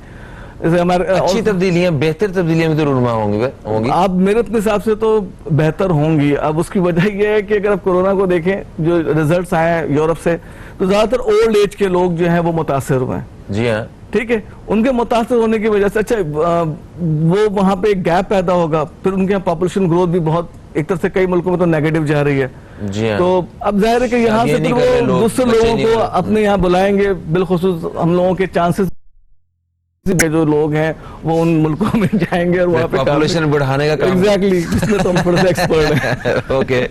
जैसे हमारे अच्छी तब्दीलियां, बेहतर तब्दीलियां भी तो रूनमा होंगी। आप मेरे अपने हिसाब से तो बेहतर होंगी। अब उसकी वजह यह है कि अगर आप कोरोना को देखें, जो रिजल्ट्स आए हैं यूरोप से, तो ज्यादातर ओल्ड एज के लोग जो हैं वो मुतासर हुए हैं। जी हाँ। ठीक है। उनके मुतासर होने की वजह से, अच्छा, वो वहां पे एक गैप पैदा होगा। फिर उनके यहाँ पॉपुलेशन ग्रोथ भी बहुत, एक तरह से कई मुल्कों में तो नेगेटिव जा रही है। जी हाँ। तो अब जाहिर है कि यहाँ से फिर वो दूसरे लोगों को अपने यहाँ बुलाएंगे। बिलखुसूस हम लोगों के चांसेस, जो लोग हैं वो उन मुल्कों में जाएंगे और वहाँ पे पॉपुलेशन बढ़ाने का काम। एग्जैक्टली, इसमें तो हम थोड़ा सा एक्सपर्ट हैं। ओके,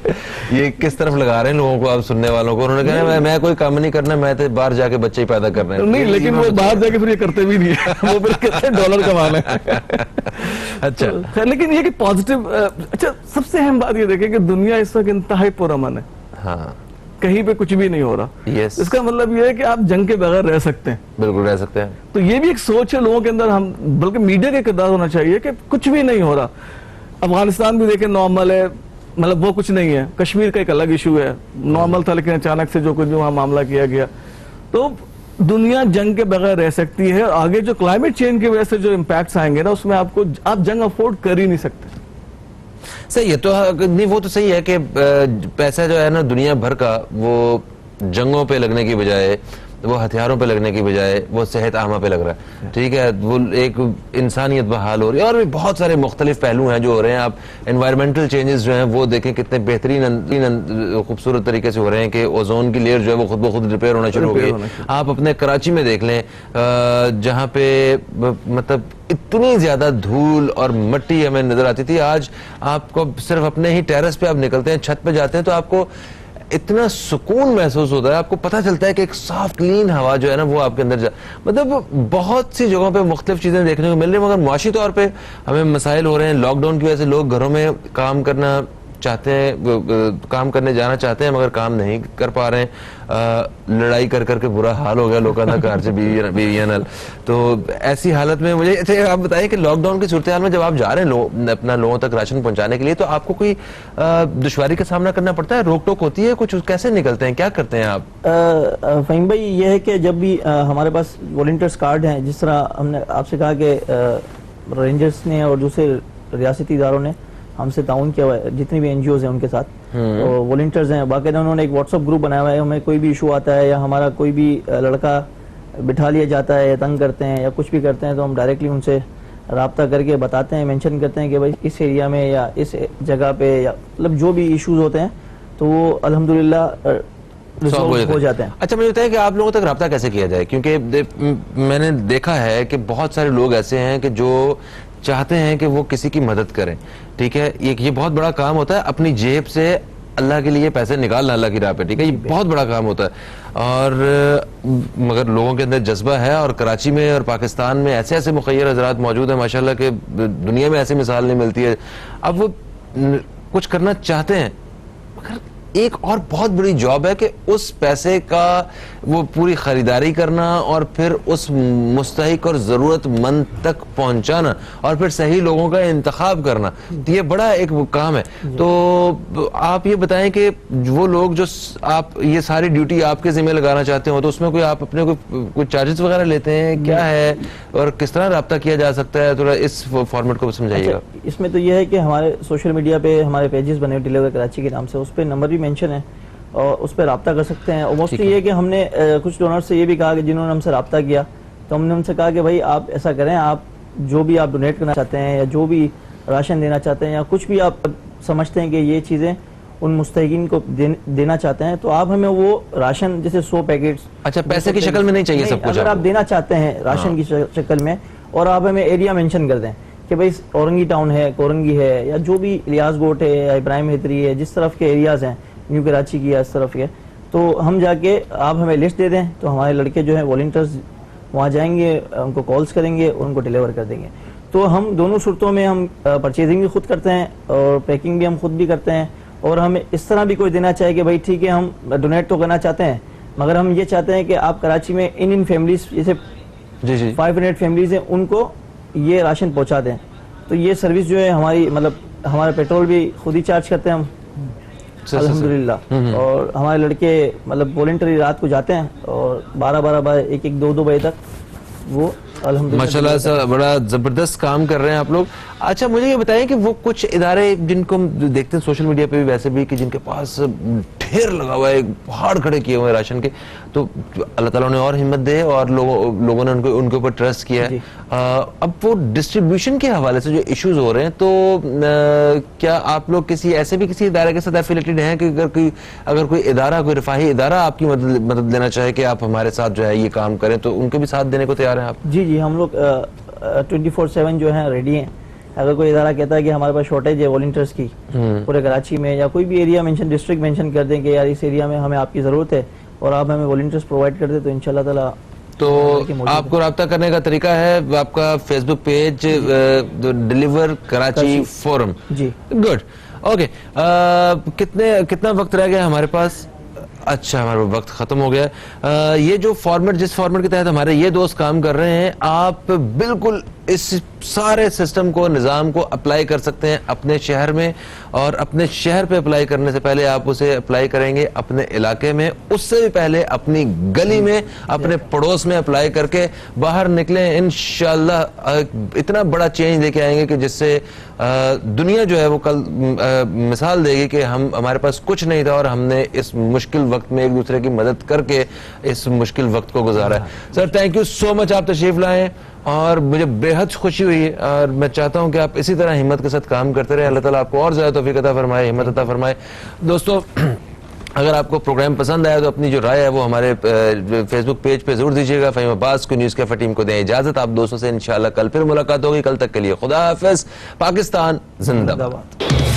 ये किस तरफ लगा रहे हैं लोगों को, आप सुनने वालों को? उन्होंने कहा मैं कोई काम नहीं करना, मैं तो बाहर जाके बच्चे ही पैदा कर रहे हैं। नहीं, लेकिन वो बाहर जाके फिर ये करते भी नहीं है। वो फिर कहते हैं डॉलर कमाना है। अच्छा, लेकिन ये कि पॉजिटिव, अच्छा, सबसे अहम बात ये देखें कि दुनिया इस वक्त इंतहाई पुरअमन है। हाँ, कहीं पे कुछ भी नहीं हो रहा। yes. इसका मतलब ये है कि आप जंग के बगैर रह सकते हैं। बिल्कुल रह सकते हैं। तो ये भी एक सोच है लोगों के अंदर, हम बल्कि मीडिया का किरदार होना चाहिए कि कुछ भी नहीं हो रहा। अफगानिस्तान भी देखें नॉर्मल है, मतलब वो कुछ नहीं है। कश्मीर का एक अलग इशू है, नॉर्मल था लेकिन अचानक से जो कुछ वहां मामला किया गया। तो दुनिया जंग के बगैर रह सकती है। आगे जो क्लाइमेट चेंज की वजह से जो इम्पैक्ट्स आएंगे ना, उसमें आप जंग अफोर्ड कर ही नहीं सकते। सही है। तो नहीं, वो तो सही है कि पैसा जो है ना दुनिया भर का, वो जंगों पे लगने की बजाय, वो हथियारों पे लगने की बजाय वो सेहत आमा पे लग रहा है। ठीक है। वो एक इंसानियत बहाल हो रही है, और भी बहुत सारे मुख्तलिफ पहलू हैं जो हो रहे हैं। आप एनवायरमेंटल चेंजेस जो हैं वो देखें कितने बेहतरीन खूबसूरत तरीके से हो रहे हैं कि ओजोन की लेयर जो है वो खुद ब खुद रिपेयर होना शुरू हो गई। आप अपने कराची में देख लें, जहाँ पे मतलब इतनी ज्यादा धूल और मिट्टी हमें नजर आती थी, आज आपको सिर्फ अपने ही टेरेस पे आप निकलते हैं, छत पे जाते हैं, तो आपको इतना सुकून महसूस होता है। आपको पता चलता है कि एक साफ क्लीन हवा जो है ना वो आपके अंदर मतलब बहुत सी जगहों पे मुख्तलिफ चीजें देखने को मिल रही है। मगर मुआशी तौर पे हमें मसाइल हो रहे हैं। लॉकडाउन की वजह से लोग घरों में काम करना चाहते हैं, काम करने जाना चाहते हैं, मगर काम नहीं कर पा रहे हैं। लड़ाई कर करके बुरा हाल हो गया लोगों का, घर से बीवियां नल। तो ऐसी हालत में मुझे आप बताएं कि लॉकडाउन की सूरत हाल में जब आप जा रहे हैं अपना लोगों तक राशन पहुंचाने के लिए, तो आपको कोई दुश्वारी का सामना करना पड़ता है? रोक टोक होती है कुछ? कैसे निकलते हैं, क्या करते हैं आप? फहीम भाई, ये है कि जब भी हमारे पास वॉलंटियर्स कार्ड हैं, जिस तरह हमने आपसे कहा कि रेंजर्स ने और दूसरे रियासती इदारों ने हमसे ताउन किया हुआ है, जितनी भी एनजीओ हैं उनके साथ, तो वॉलंटियर्स हैं, बाकायदा उन्होंने एक व्हाट्सएप ग्रुप बनाया हुआ है। हमें कोई भी इशू आता है या हमारा कोई भी लड़का बिठा लिया जाता है या तंग करते हैं या कुछ भी करते हैं, तो हम डायरेक्टली उनसे रब्ता करके बताते हैं, मेंशन करते हैं कि भाई इस एरिया में या इस जगह पे, या मतलब जो भी इश्यूज होते हैं तो वो अल्हम्दुलिल्लाह रिजॉल्व हो जाते हैं। अच्छा, मुझे बताया कि आप लोगों तक रब्ता कैसे किया जाए, क्योंकि मैंने देखा है कि बहुत सारे लोग ऐसे हैं कि जो चाहते हैं कि वो किसी की मदद करें, ठीक है, ये बहुत बड़ा काम होता है, अपनी जेब से अल्लाह के लिए पैसे निकालना अल्लाह की राह पे, ठीक है, ये बहुत बड़ा काम होता है। और मगर लोगों के अंदर जज्बा है, और कराची में और पाकिस्तान में ऐसे ऐसे मुखय्यर हजरात मौजूद हैं माशाल्लाह के दुनिया में ऐसी मिसाल नहीं मिलती है। अब वो कुछ करना चाहते हैं, मगर एक और बहुत बड़ी जॉब है कि उस पैसे का वो पूरी खरीदारी करना और फिर उस मुस्तहिक और ज़रूरतमंद तक पहुंचाना और फिर सही लोगों का इंतखाब करना, तो ये बड़ा एक वो काम है। तो आप ये बताएं कि वो लोग जो आप ये सारी ड्यूटी आपके जिम्मे लगाना चाहते हो, तो उसमें कोई आप अपने कोई चार्जेस वगैरह लेते हैं, क्या है और किस तरह रब्ता किया जा सकता है, थोड़ा इस फॉर्मेट को समझाइएगा। अच्छा, इसमें तो ये है कि हमारे सोशल मीडिया पे हमारे पेजेस बने डिलीवर कराची के नाम से, उस पर नंबर भी मेंशन है और उस पर रब्ता कर सकते हैं। और मोस्टली ये कि हमने कुछ डोनर से ये भी कहा कि जिन्होंने हमसे रब्ता किया, तो हमने उनसे कहा कि भाई आप ऐसा करें, आप जो भी आप डोनेट करना चाहते हैं या जो भी राशन देना चाहते हैं या कुछ भी आप समझते हैं कि ये चीज़ें उन मुस्तहिकीन को देना चाहते हैं, तो आप हमें वो राशन जैसे 100 पैकेट्स, अच्छा, पैसे की शक्ल में नहीं चाहिए सब कुछ, अगर आप देना चाहते हैं राशन की शक्ल में, और आप हमें एरिया मेंशन कर दें कि भाई औरंगी टाउन है, कोरंगी है, या जो भी इलियास गोट है या इब्राहिम हैदरी है, जिस तरफ के एरियाज हैं न्यू कराची की या इस तरफ के, तो हम जाके आप हमें लिस्ट दे दें, तो हमारे लड़के जो हैं वॉलंटियर्स वहाँ जाएंगे, उनको कॉल्स करेंगे और उनको डिलीवर कर देंगे। तो हम दोनों सूरतों में हम परचेजिंग भी खुद करते हैं और पैकिंग भी हम खुद भी करते हैं। और हमें इस तरह भी कोई देना चाहे कि भाई ठीक है हम डोनेट तो करना चाहते हैं, मगर हम ये चाहते हैं कि आप कराची में इन फैमिलीज जैसे 500 फैमिलीज हैं उनको ये राशन पहुंचा दें। तो ये सर्विस जो है हमारी, मतलब हमारा पेट्रोल भी खुद ही चार्ज करते हैं हम अल्हम्दुलिल्लाह, और हमारे लड़के मतलब वॉलंटरी रात को जाते हैं और 12-12 बजे 1-1 2-2 बजे तक वो अल्हम्दुलिल्लाह माशाल्लाह से बड़ा जबरदस्त काम कर रहे हैं आप लोग। अच्छा, मुझे ये बताएं कि वो कुछ इदारे जिनको हम देखते हैं सोशल मीडिया पे भी वैसे भी, कि जिनके पास ढेर लगा हुआ है, पहाड़ खड़े किए हुए हैं राशन के, तो अल्लाह ताला ने और हिम्मत दे और लोगों ने उनके ऊपर ट्रस्ट किया है। अब वो डिस्ट्रीब्यूशन के हवाले से जो इश्यूज हो रहे हैं, तो क्या आप लोग किसी इदारे के साथ एफिलेटेड हैं कि अगर कोई इदारा, कोई रिफाही इदारा आपकी मदद लेना चाहे कि आप हमारे साथ जो है ये काम करें, तो उनके भी साथ देने को तैयार हैं आप? जी जी, हम लोग 24/7 जो है रेडी हैं। अगर कोई इदारा कहता है कि हमारे पास शॉर्टेज है वॉलंटियर्स की पूरे कराची में, या कोई भी एरिया मेंशन, डिस्ट्रिक्ट मेंशन कर दें कि यार इस एरिया में हमें आपकी ज़रूरत है और आप हमें वॉलंटियर्स प्रोवाइड कर दें, तो इंशाल्लाह ताला। तो आपको रब्ता करने का तरीका है आपका Facebook page deliver Karachi forum. जी, गुड, ओके। कितना वक्त रह गया हमारे पास? अच्छा, हमारा वक्त खत्म हो गया। ये जो फॉर्मेट, जिस फॉर्मेट के तहत हमारे ये दोस्त काम कर रहे हैं, आप बिल्कुल इस सारे सिस्टम को, निज़ाम को अप्लाई कर सकते हैं अपने शहर में, और अपने शहर पे अप्लाई करने से पहले आप उसे अप्लाई करेंगे अपने इलाके में, उससे भी पहले अपनी गली में, अपने पड़ोस में अप्लाई करके बाहर निकलें। इंशाअल्लाह इतना बड़ा चेंज लेके आएंगे कि जिससे दुनिया जो है वो कल मिसाल देगी कि हमारे पास कुछ नहीं था और हमने इस मुश्किल वक्त में एक दूसरे की मदद करके इस मुश्किल वक्त को गुजारा है। Sir, thank you so much, आप तशरीफ लाएं और मुझे बेहद खुशी हुई, और मैं चाहता हूं कि आप इसी तरह हिम्मत के साथ काम करते रहे। अल्लाह ताला आपको और ज़्यादा तौफीक अता फरमाए, हिम्मत अता फरमाए। दोस्तों, अगर आपको प्रोग्राम पसंद आया तो अपनी जो राय है वो हमारे फेसबुक पेज पे जरूर दीजिएगा। फ़हीम अब्बास को, न्यूज़ कैफ़े टीम को दें इजाज़त। आप दोस्तों से इंशाअल्लाह कल फिर मुलाकात होगी। कल तक के लिए खुदा हाफ़िज़। पाकिस्तान जिंदाबाद।